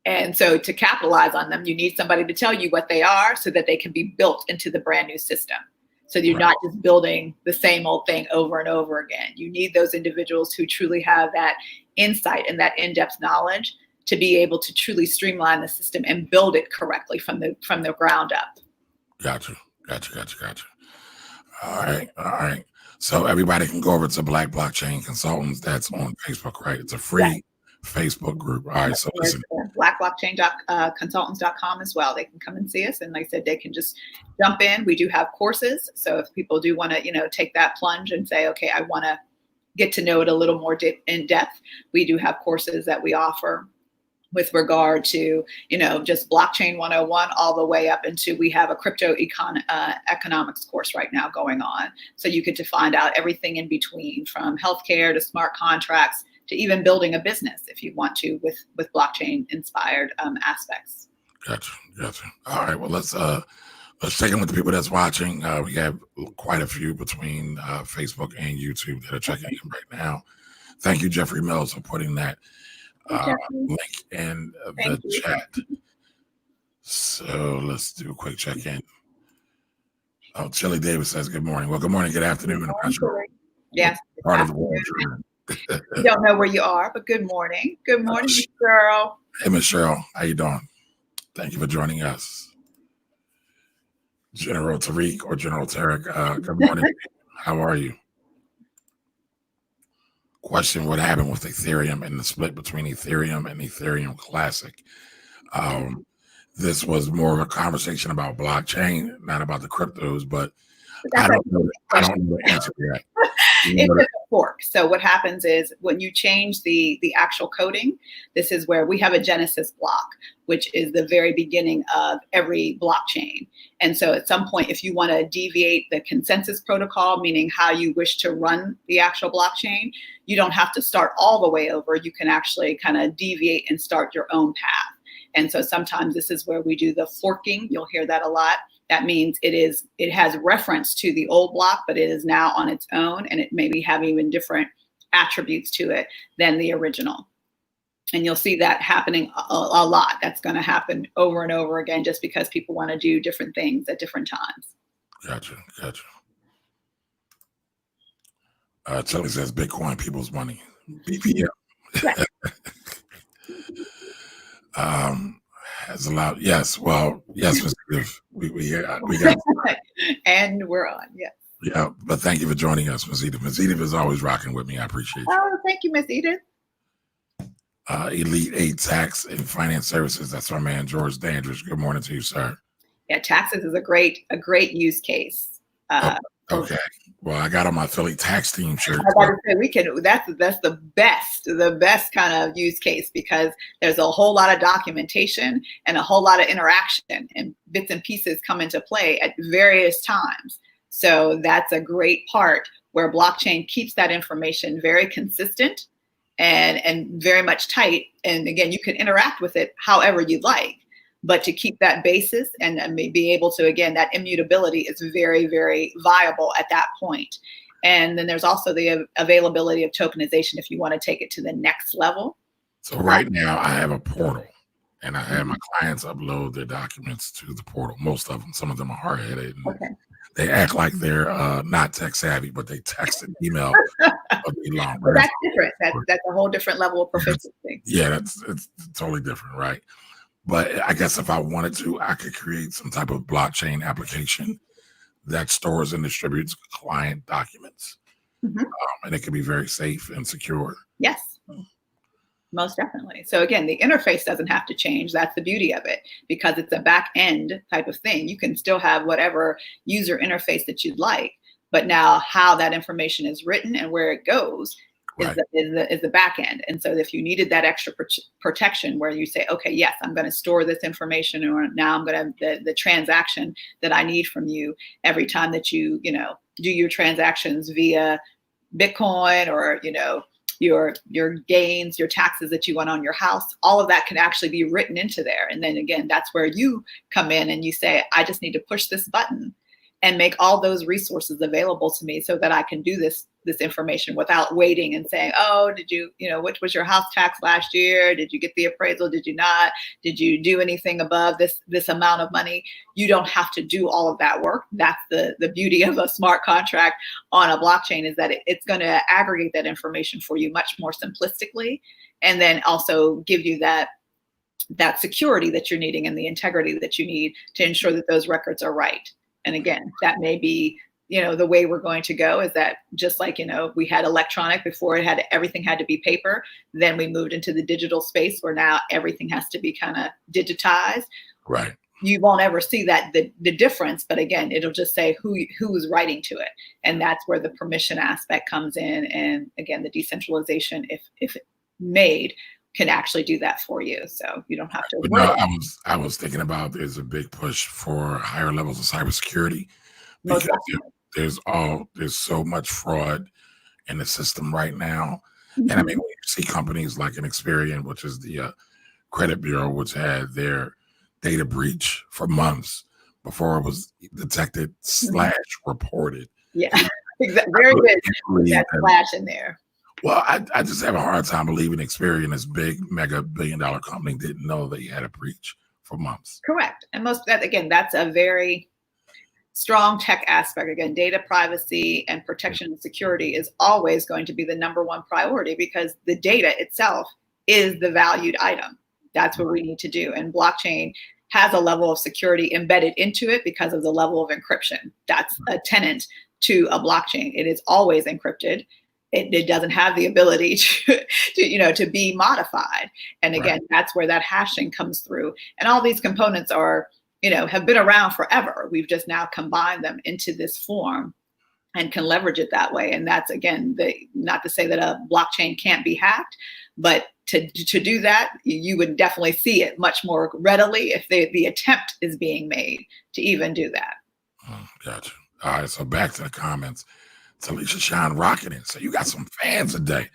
And so to capitalize on them, you need somebody to tell you what they are so that they can be built into the brand new system. So you're not just building the same old thing over and over again. You need those individuals who truly have that insight and that in-depth knowledge to be able to truly streamline the system and build it correctly from the ground up. Gotcha. All right. So everybody can go over to Black Blockchain Consultants. That's on Facebook, right? It's a free Facebook group. All right. So listen. BlackBlockchain.consultants.com as well. They can come and see us, and like I said, they can just jump in. We do have courses, so if people do want to, you know, take that plunge and say, okay, I want to get to know it a little more in depth, we do have courses that we offer with regard to, you know, just blockchain 101 all the way up into, we have a crypto economics course right now going on. So you get to find out everything in between, from healthcare to smart contracts to even building a business, if you want to, with blockchain inspired aspects. Gotcha. All right. Well, let's check in with the people that's watching. We have quite a few between Facebook and YouTube that are checking in right now. Thank you, Jeffrey Mills, for putting that link in the chat. So let's do a quick check-in. Oh, Chili Davis says good morning. Well, good morning, good afternoon. Yes. Part of the world. You don't know where you are, but good morning. Good morning, Miss Cheryl. Hey, Miss Cheryl. How you doing? Thank you for joining us. General Tariq or General Tarek, good morning. How are you? Question: what happened with Ethereum and the split between Ethereum and Ethereum Classic? This was more of a conversation about blockchain, not about the cryptos, but I don't know the answer to that. It's a fork. So what happens is, when you change the actual coding, this is where we have a Genesis block, which is the very beginning of every blockchain. And so at some point, if you want to deviate the consensus protocol, meaning how you wish to run the actual blockchain, you don't have to start all the way over. You can actually kind of deviate and start your own path. And so sometimes this is where we do the forking. You'll hear that a lot. That means it has reference to the old block, but it is now on its own, and it maybe have even different attributes to it than the original. And you'll see that happening a lot. That's going to happen over and over again, just because people want to do different things at different times. Gotcha. Charlie says Bitcoin, people's money. BPM. Right. Has allowed. Yes. Well, yes, we got. And we're on. Yeah. Yeah. But thank you for joining us, Ms. Edith. Ms. Edith is always rocking with me. I appreciate you. Oh, thank you, Miss Edith. Elite 8 Tax and Finance Services. That's our man, George Dandridge. Good morning to you, sir. Yeah, taxes is a great use case. Okay. Well, I got on my Philly tax team shirt. I was about to say, we can. That's the best kind of use case, because there's a whole lot of documentation and a whole lot of interaction, and bits and pieces come into play at various times. So that's a great part where blockchain keeps that information very consistent and very much tight. And again, you can interact with it however you like, but to keep that basis and be able to, again, that immutability is very, very viable at that point. And then there's also the availability of tokenization if you want to take it to the next level. So right now I have a portal, and I have my clients upload their documents to the portal. Most of them, some of them are hard-headed. Okay. They act like they're not tech savvy, but they text and email. Long. Well, that's different. That's a whole different level of proficiency. Yeah, it's totally different, right? But I guess if I wanted to, I could create some type of blockchain application that stores and distributes client documents. And it can be very safe and secure. Yes, most definitely. So again, the interface doesn't have to change. That's the beauty of it, because it's a back end type of thing. You can still have whatever user interface that you'd like, but now how that information is written and where it goes is the back end. And so if you needed that extra protection where you say, okay, yes, I'm going to store this information, or now I'm going to the transaction that I need from you every time that you do your transactions via Bitcoin, or your gains, your taxes that you want on your house, all of that can actually be written into there. And then again, that's where you come in and you say, I just need to push this button and make all those resources available to me so that I can do this information without waiting and saying, oh, did you, which was your house tax last year? Did you get the appraisal? Did you not? Did you do anything above this amount of money? You don't have to do all of that work. That's the beauty of a smart contract on a blockchain, is that it's going to aggregate that information for you much more simplistically, and then also give you that security that you're needing and the integrity that you need to ensure that those records are right. And again, that may be, the way we're going to go, is that just like, we had electronic before, everything had to be paper. Then we moved into the digital space where now everything has to be kind of digitized. Right. You won't ever see that the difference, but again, it'll just say who's writing to it. And that's where the permission aspect comes in. And again, the decentralization, if made, can actually do that for you. So you don't have to worry. I was thinking about, there's a big push for higher levels of cybersecurity, because there's so much fraud in the system right now. And I mean, when you see companies like an Experian, which is the credit bureau, which had their data breach for months before it was detected / reported. Yeah, exactly. Very good. That flash in there. Well, I just have a hard time believing Experian, this big mega billion-dollar company, didn't know they had a breach for months. Correct. And that's a very strong tech aspect. Again, data privacy and protection and security is always going to be the number one priority, because the data itself is the valued item. That's what we need to do. And blockchain has a level of security embedded into it because of the level of encryption. That's a tenet to a blockchain. It is always encrypted. It doesn't have the ability to be modified. And again, that's where that hashing comes through. And all these components are, have been around forever. We've just now combined them into this form and can leverage it that way. And that's, again, not to say that a blockchain can't be hacked, but to do that, you would definitely see it much more readily if the attempt is being made to even do that. Gotcha. All right, so back to the comments. Talisha Shine rocking it. So you got some fans today.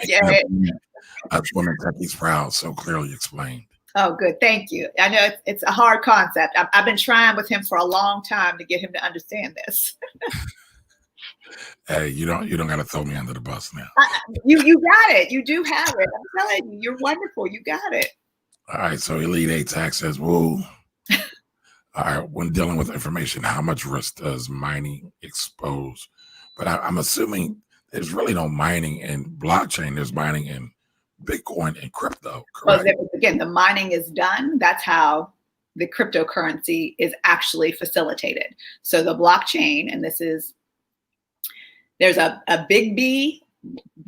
Yeah. Women Techies proud, so clearly explained. Oh, good. Thank you. I know it's a hard concept. I've been trying with him for a long time to get him to understand this. Hey, you don't got to throw me under the bus now. You got it. You do have it. I'm telling you, you're wonderful. You got it. All right. So Elite Eight Tax says, woo. All right. When dealing with information, how much risk does mining expose? But I'm assuming there's really no mining in blockchain. There's mining in Bitcoin and crypto, correct? Well, again, the mining is done. That's how the cryptocurrency is actually facilitated. So the blockchain, and there's a big B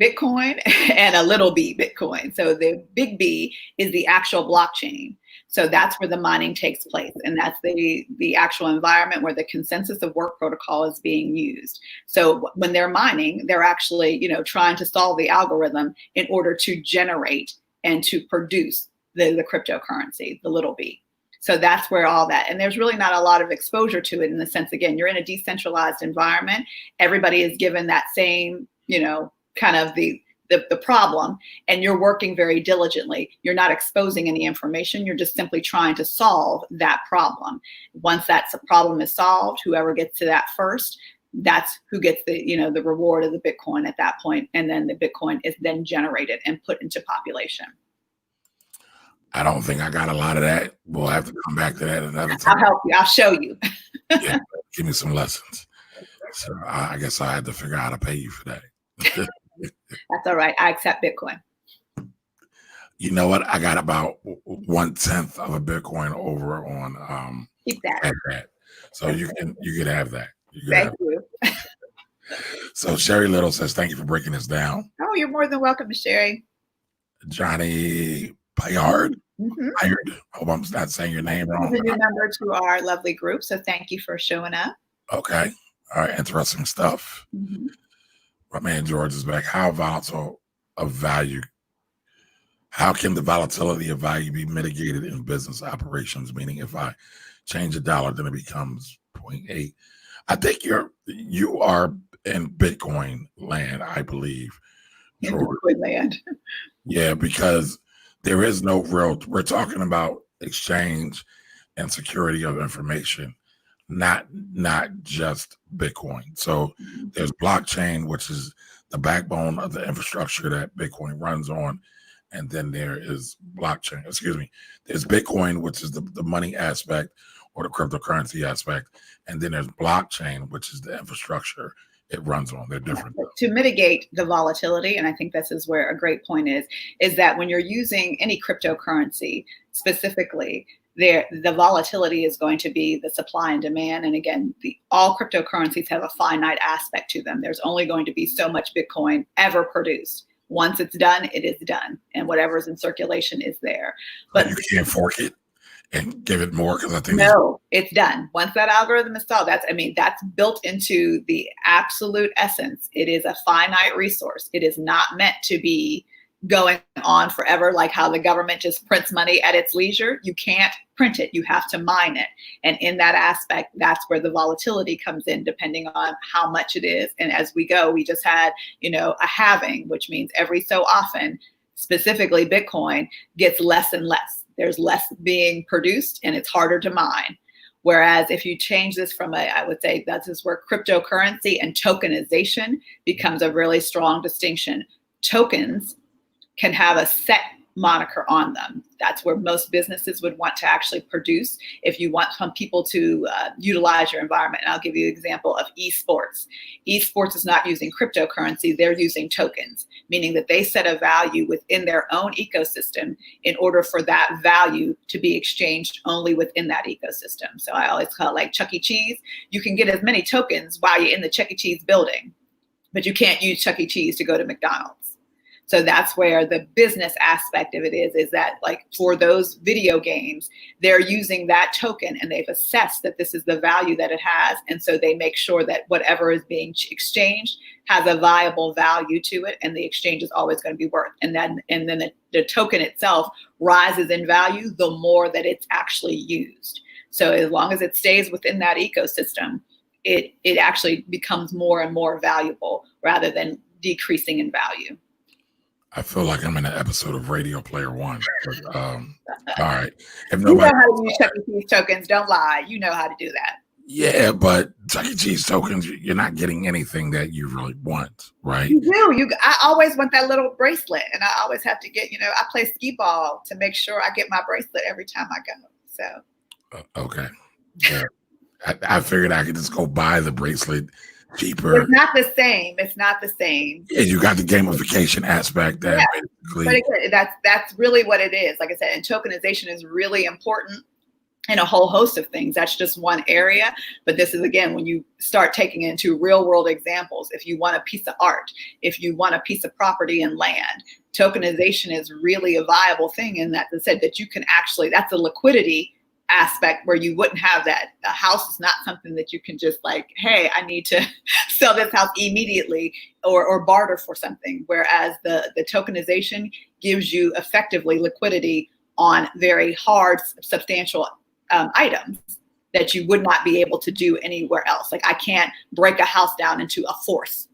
Bitcoin and a little b Bitcoin. So the big B is the actual blockchain. So that's where the mining takes place. And that's the actual environment where the consensus of work protocol is being used. So when they're mining, they're actually, trying to solve the algorithm in order to generate and to produce the cryptocurrency, the little b. So that's where all that, and there's really not a lot of exposure to it in the sense, again, you're in a decentralized environment. Everybody is given that same, kind of the problem, and you're working very diligently. You're not exposing any information. You're just simply trying to solve that problem. Once that problem is solved, whoever gets to that first, that's who gets the reward of the Bitcoin at that point. And then the Bitcoin is then generated and put into population. I don't think I got a lot of that. We'll have to come back to that another time. I'll help you. I'll show you. Yeah, give me some lessons. So I guess I had to figure out how to pay you for that. That's all right. I accept Bitcoin. You know what? I got about 1/10 of a Bitcoin over on Keep that. So you can have that. Thank you. So Sherry Little says, thank you for breaking this down. Oh, you're more than welcome, Sherry. Johnny Payard. I hope I'm not saying your name wrong. He's a new member to our lovely group, so thank you for showing up. Okay. All right. Interesting stuff. My man George is back. How can the volatility of value be mitigated in business operations? Meaning if I change $1, then it becomes 0.8. I think you are in Bitcoin land, I believe. In Bitcoin land. Yeah, because there is no we're talking about exchange and security of information, not just Bitcoin. So there's blockchain, which is the backbone of the infrastructure that Bitcoin runs on. And then there is there's Bitcoin, which is the money aspect or the cryptocurrency aspect. And then there's blockchain, which is the infrastructure it runs on. They're different. To mitigate the volatility, and I think this is where a great point is that when you're using any cryptocurrency specifically, the volatility is going to be the supply and demand. And again, all cryptocurrencies have a finite aspect to them. There's only going to be so much Bitcoin ever produced. Once it's done, it is done. And whatever's in circulation is there. But you can't fork it and give it more, because I think it's done. Once that algorithm is solved, that's built into the absolute essence. It is a finite resource. It is not meant to be going on forever, like how the government just prints money at its leisure. You can't print it. You have to mine it. And in that aspect, that's where the volatility comes in, depending on how much it is. And as we go, we just had, a halving, which means every so often, specifically Bitcoin gets less and less. There's less being produced and it's harder to mine. Whereas if you change this from I would say that is where cryptocurrency and tokenization becomes a really strong distinction. Tokens can have a set moniker on them. That's where most businesses would want to actually produce if you want some people to utilize your environment. And I'll give you an example of esports. Esports is not using cryptocurrency, they're using tokens, meaning that they set a value within their own ecosystem in order for that value to be exchanged only within that ecosystem. So I always call it like Chuck E. Cheese. You can get as many tokens while you're in the Chuck E. Cheese building, but you can't use Chuck E. Cheese to go to McDonald's. So that's where the business aspect of it is that like for those video games, they're using that token and they've assessed that this is the value that it has. And so they make sure that whatever is being exchanged has a viable value to it. And the exchange is always going to be worth. And then the token itself rises in value the more that it's actually used. So as long as it stays within that ecosystem, it actually becomes more and more valuable rather than decreasing in value. I feel like I'm in an episode of Radio Player One. But, all right. You know how to use Chuck E. Cheese tokens. Don't lie. You know how to do that. Yeah, but Chuck E. Cheese tokens, you're not getting anything that you really want, right? You do. I always want that little bracelet, and I always have to get. I play skee ball to make sure I get my bracelet every time I go. So Okay. Yeah. I figured I could just go buy the bracelet cheaper. it's not the same. It's not the same. Yeah, you got the gamification aspect that But again, that's really what it is. Like I said, and tokenization is really important in a whole host of things. That's just one area. But this is, again, when you start taking it into real world examples. If you want a piece of art, if you want a piece of property and land, tokenization is really a viable thing. And that said, that you can actually, that's a liquidity aspect where you wouldn't have that. A house is not something that you can just like, hey, I need to sell this house immediately or barter for something. Whereas the tokenization gives you effectively liquidity on very hard, substantial items that you would not be able to do anywhere else. Like I can't break a house down into a force.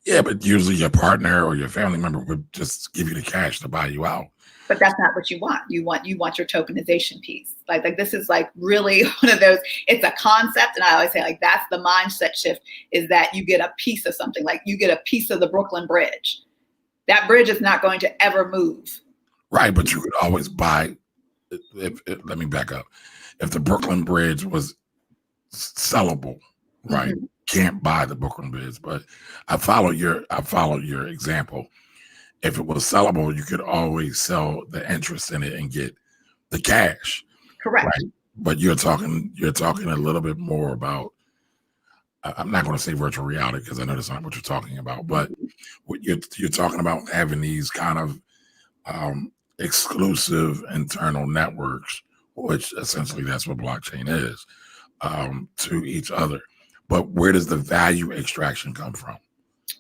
Yeah, but usually your partner or your family member would just give you the cash to buy you out. But that's not what you want. You want your tokenization piece. Like this is like really one of those, it's a concept. And I always say like, that's the mindset shift, is that you get a piece of something. Like you get a piece of the Brooklyn Bridge. That bridge is not going to ever move. Right, but you could always buy, let me back up. If the Brooklyn Bridge was sellable, right? Mm-hmm. Can't buy the Brooklyn Bridge, but I follow your example. If it was sellable, you could always sell the interest in it and get the cash. Correct. Right? But you're talking a little bit more about, I'm not going to say virtual reality because I know that's not what you're talking about, but what you're talking about having these kind of exclusive internal networks, which essentially that's what blockchain is, to each other. But where does the value extraction come from?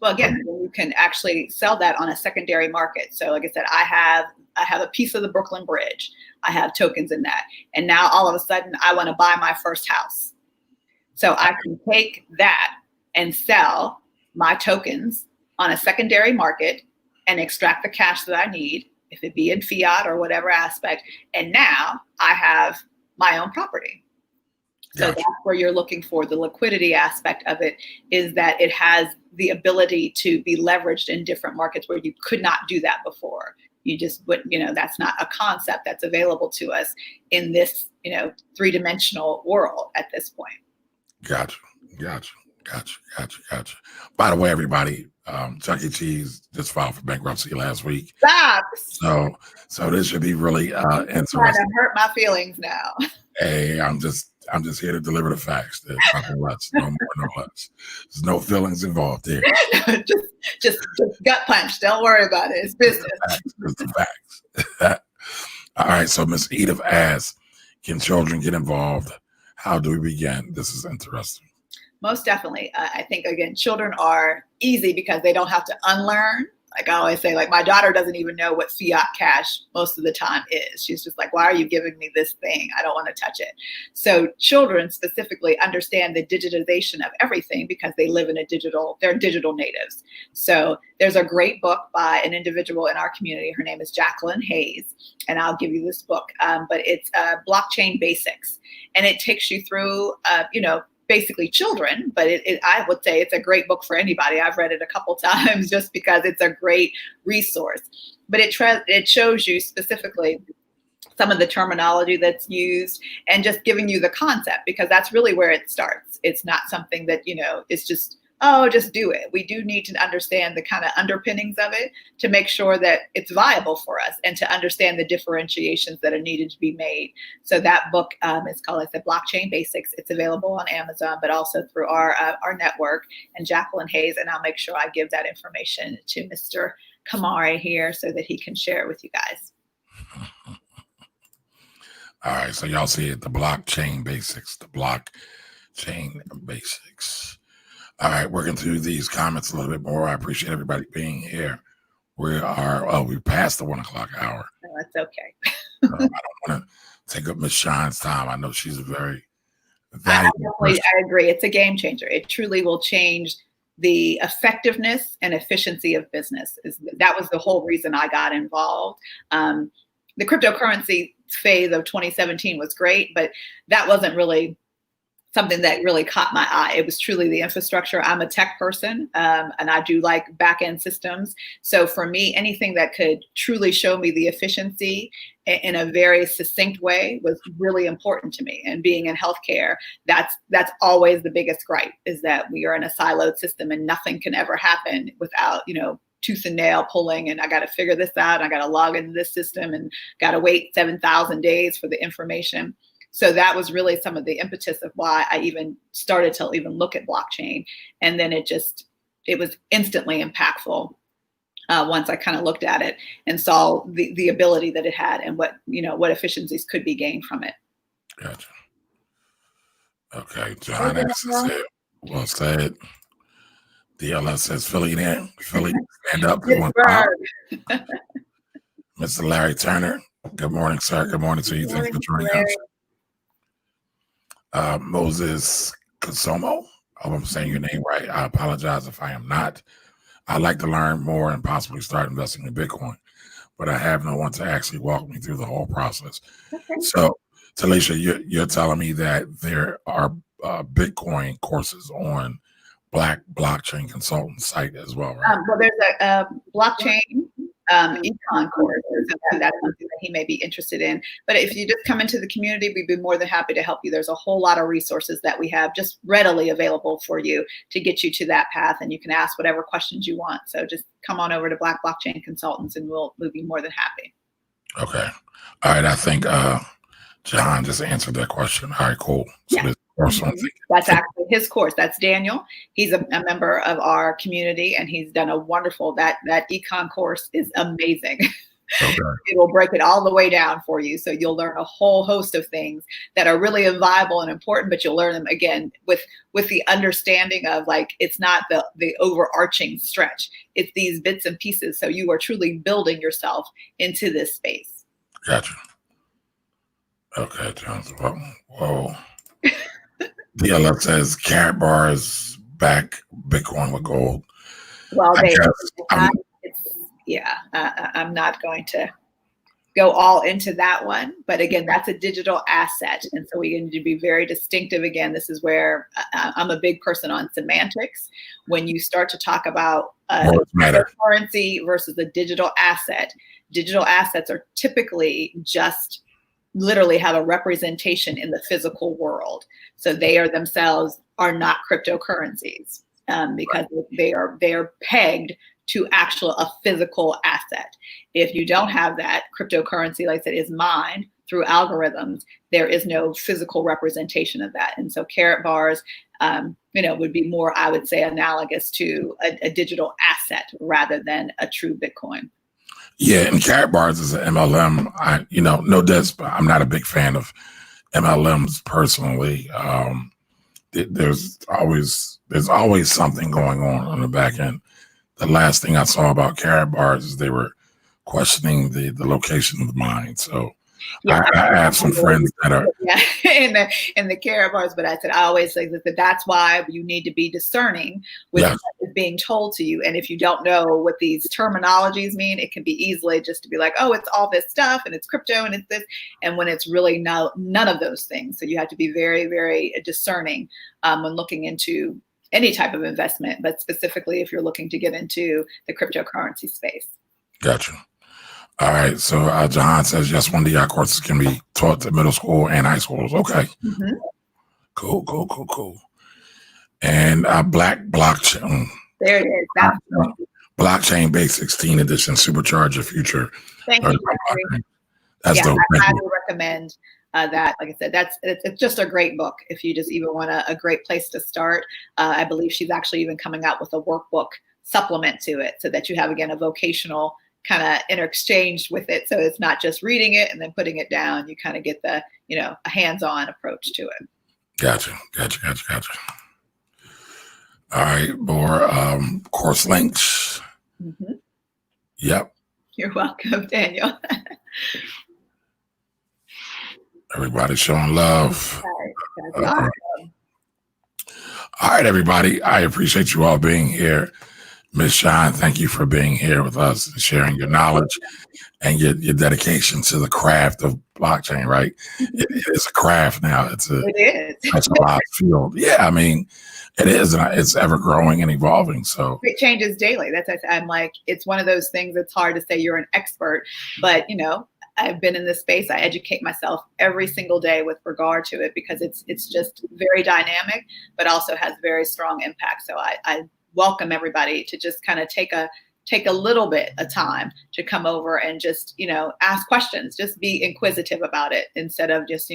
Well, again, you can actually sell that on a secondary market. So like I said, I have a piece of the Brooklyn Bridge. I have tokens in that. And now all of a sudden I want to buy my first house. So I can take that and sell my tokens on a secondary market and extract the cash that I need, if it be in fiat or whatever aspect. And now I have my own property. So that's where you're looking for the liquidity aspect of it, is that it has the ability to be leveraged in different markets where you could not do that before. You just wouldn't, that's not a concept that's available to us in this, three-dimensional world at this point. Gotcha. By the way, everybody, Chuck E. Cheese just filed for bankruptcy last week. Stop. So this should be really interesting. Trying to hurt my feelings now. Hey, I'm just here to deliver the facts. There's nothing less, no more, no less. There's no feelings involved here. just gut punch. Don't worry about it. It's business. It's the facts. All right. So Ms. Edith asks, can children get involved? How do we begin? This is interesting. Most definitely. I think, again, children are easy because they don't have to unlearn. Like I always say, like my daughter doesn't even know what fiat cash most of the time is. She's just like, why are you giving me this thing? I don't want to touch it. So children specifically understand the digitization of everything because they live in they're digital natives. So there's a great book by an individual in our community. Her name is Jacqueline Hayes, and I'll give you this book. But it's BlockChain Basics, and it takes you through, basically children, but I would say it's a great book for anybody. I've read it a couple times just because it's a great resource. But it shows you specifically some of the terminology that's used and just giving you the concept, because that's really where it starts. It's not something that, it's just, just do it. We do need to understand the kind of underpinnings of it to make sure that it's viable for us and to understand the differentiations that are needed to be made. So that book is called, like the BlockChain Basics. It's available on Amazon, but also through our network and Jacqueline Hayes. And I'll make sure I give that information to Mr. Kamari here so that he can share it with you guys. All right. So y'all see it, the BlockChain Basics, All right, working through these comments a little bit more. I appreciate everybody being here. We passed the 1 o'clock hour. No, that's okay. I don't want to take up Ms. Shine's time. I know she's a very valuable person. I agree. It's a game changer. It truly will change the effectiveness and efficiency of business. That was the whole reason I got involved. The cryptocurrency phase of 2017 was great, but that wasn't really something that really caught my eye. It was truly the infrastructure. I'm a tech person, and I do like back-end systems. So for me, anything that could truly show me the efficiency in a very succinct way was really important to me. And being in healthcare, that's always the biggest gripe, is that we are in a siloed system and nothing can ever happen without, tooth and nail pulling, and I got to figure this out. I got to log into this system and got to wait 7,000 days for the information. So that was really some of the impetus of why I even started to even look at blockchain. And then it was instantly impactful once I kind of looked at it and saw the ability that it had and what efficiencies could be gained from it. Gotcha. Okay, John said, well said. DLS says, Philly, stand up. Mr. Larry Turner, good morning, sir. Good morning to you. Thank you for joining us. Moses Kasomo, I hope I'm saying your name right. I apologize if I am not. I'd like to learn more and possibly start investing in Bitcoin, but I have no one to actually walk me through the whole process. Okay. So, Talisha, you're telling me that there are Bitcoin courses on BlockChain consultant site as well, right? Well, there's a BlockChain econ course. So that's something that he may be interested in. But if you just come into the community, we'd be more than happy to help you. There's a whole lot of resources that we have just readily available for you to get you to that path, and you can ask whatever questions you want. So just come on over to BlockChain Consultants, and we'll be more than happy. Okay. All right. I think John just answered that question. All right, cool. So yeah. That's actually his course. That's Daniel. He's a member of our community, and he's done a wonderful, that econ course is amazing. Okay. It will break it all the way down for you. So you'll learn a whole host of things that are really viable and important, but you'll learn them again with the understanding of, like, it's not the overarching stretch. It's these bits and pieces. So you are truly building yourself into this space. Gotcha. Okay, John. Whoa. DLF says carrot bars back Bitcoin with gold. Well, I'm not going to go all into that one. But again, that's a digital asset. And so we need to be very distinctive. Again, this is where I'm a big person on semantics. When you start to talk about currency versus a digital assets are typically just literally have a representation in the physical world. So they are themselves are not cryptocurrencies because they are pegged to a physical asset. If you don't have that, cryptocurrency, like I said, is mined through algorithms. There is no physical representation of that. And so carrot bars, would be more, I would say, analogous to a digital asset rather than a true Bitcoin. Yeah, and carrot bars is an MLM. No diss, but I'm not a big fan of MLMs personally. There's always something going on the back end. The last thing I saw about carrot bars is they were questioning the location of the mine. So yeah, I have some friends that are in the carrot bars, but I always say that that's why you need to be discerning with what is being told to you. And if you don't know what these terminologies mean, it can be easily just to be like, oh, it's all this stuff and it's crypto and it's this, and when it's really none of those things. So you have to be very, very discerning when looking into any type of investment, but specifically if you're looking to get into the cryptocurrency space. Gotcha. All right. So Jahan says, yes, one of your courses can be taught to middle school and high schools. Okay. Mm-hmm. Cool. And BlockChain. There it is. BlockChain Base 16 edition, supercharge your future. Thank you. That's dope. I highly recommend that. Like I said, it's just a great book. If you just even want a great place to start, I believe she's actually even coming out with a workbook supplement to it, so that you have, again, a vocational kind of interchange with it. So it's not just reading it and then putting it down. You kind of get the, a hands-on approach to it. Gotcha. All right, more course links. Mm-hmm. Yep. You're welcome, Daniel. Everybody showing love. All right, everybody. I appreciate you all being here. Ms. Shine, thank you for being here with us and sharing your knowledge and your dedication to the craft of blockchain, right? It is a craft now. It's a It is. specialized field. Yeah, I mean, it is, and it's ever growing and evolving. So It changes daily. I'm like, it's one of those things that's hard to say you're an expert, but I've been in this space. I educate myself every single day with regard to it because it's just very dynamic, but also has very strong impact. So I welcome everybody to just kind of take a little bit of time to come over and just, ask questions, just be inquisitive about it instead of just,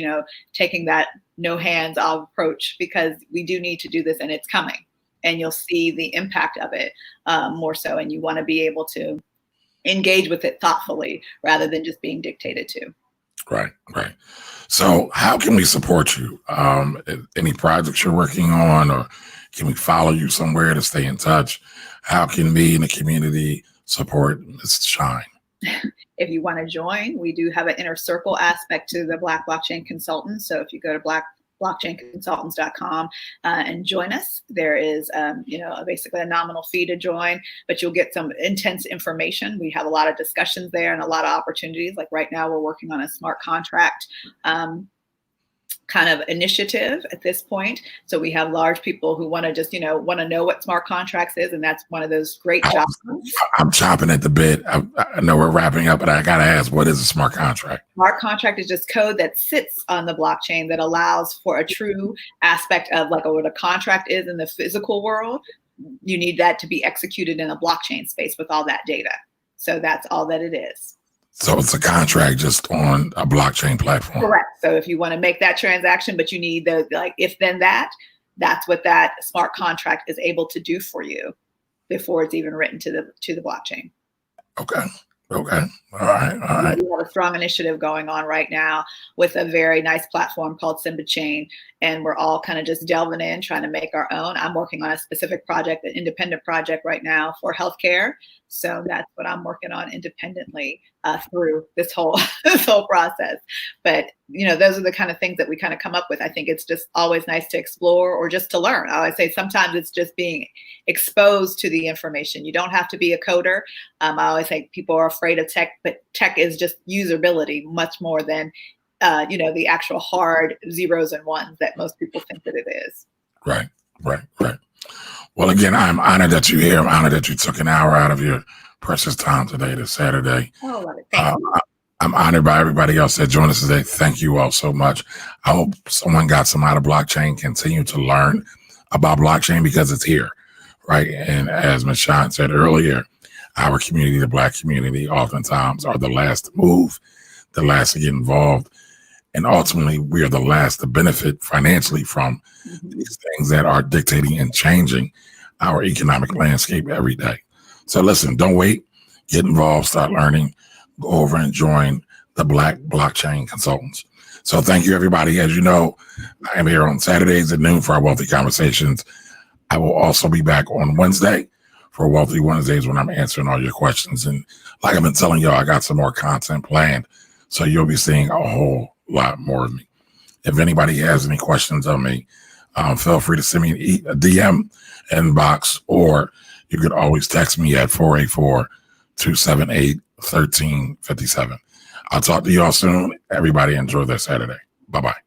taking that no hands off approach, because we do need to do this and it's coming and you'll see the impact of it more so. And you want to be able to engage with it thoughtfully rather than just being dictated to. Right. So how can we support you? Any projects you're working on, or can we follow you somewhere to stay in touch? How can we in the community support Ms. Shine? If you want to join, we do have an inner circle aspect to the Black Blockchain Consultants. So if you go to blockchainconsultants.com and join us, there is basically a nominal fee to join, but you'll get some intense information. We have a lot of discussions there and a lot of opportunities. Like right now, we're working on a smart contract kind of initiative at this point. So we have large people who want to just, want to know what smart contracts is. And that's one of those great jobs. I'm chopping at the bit. I know we're wrapping up, but I got to ask, what is a smart contract? Smart contract is just code that sits on the blockchain that allows for a true aspect of like what a contract is in the physical world. You need that to be executed in a blockchain space with all that data. So that's all that it is. So it's a contract just on a blockchain platform. Correct. So if you want to make that transaction, but you need the if then that's what that smart contract is able to do for you before it's even written to the blockchain. Okay. All right. We have a strong initiative going on right now with a very nice platform called Simba Chain, and we're all kind of just delving in, trying to make our own. I'm working on a specific project, an independent project right now for healthcare. So that's what I'm working on independently through this whole process. But those are the kind of things that we kind of come up with. I think it's just always nice to explore or just to learn. I always say sometimes it's just being exposed to the information. You don't have to be a coder. I always say people are afraid of tech, but tech is just usability much more than the actual hard zeros and ones that most people think that it is. Right. Well, again, I'm honored that you're here. I'm honored that you took an hour out of your precious time today, this Saturday. Oh, love it. Thank you. I'm honored by everybody else that joined us today. Thank you all so much. I hope someone got some out of blockchain, continue to learn about blockchain because it's here, right? And as Ms. Shine said earlier, our community, the Black community, oftentimes are the last to move, the last to get involved. And ultimately, we are the last to benefit financially from these things that are dictating and changing our economic landscape every day. So listen, don't wait. Get involved, start learning, go over and join the Black Blockchain Consultants. So thank you, everybody. As you know, I am here on Saturdays at noon for our Wealthy Conversations. I will also be back on Wednesday for Wealthy Wednesdays when I'm answering all your questions. And like I've been telling y'all, I got some more content planned. So you'll be seeing a whole lot more of me. If anybody has any questions on me, feel free to send me a DM inbox, or you could always text me at 484-278-1357. I'll talk to y'all soon. Everybody enjoy their Saturday. Bye-bye.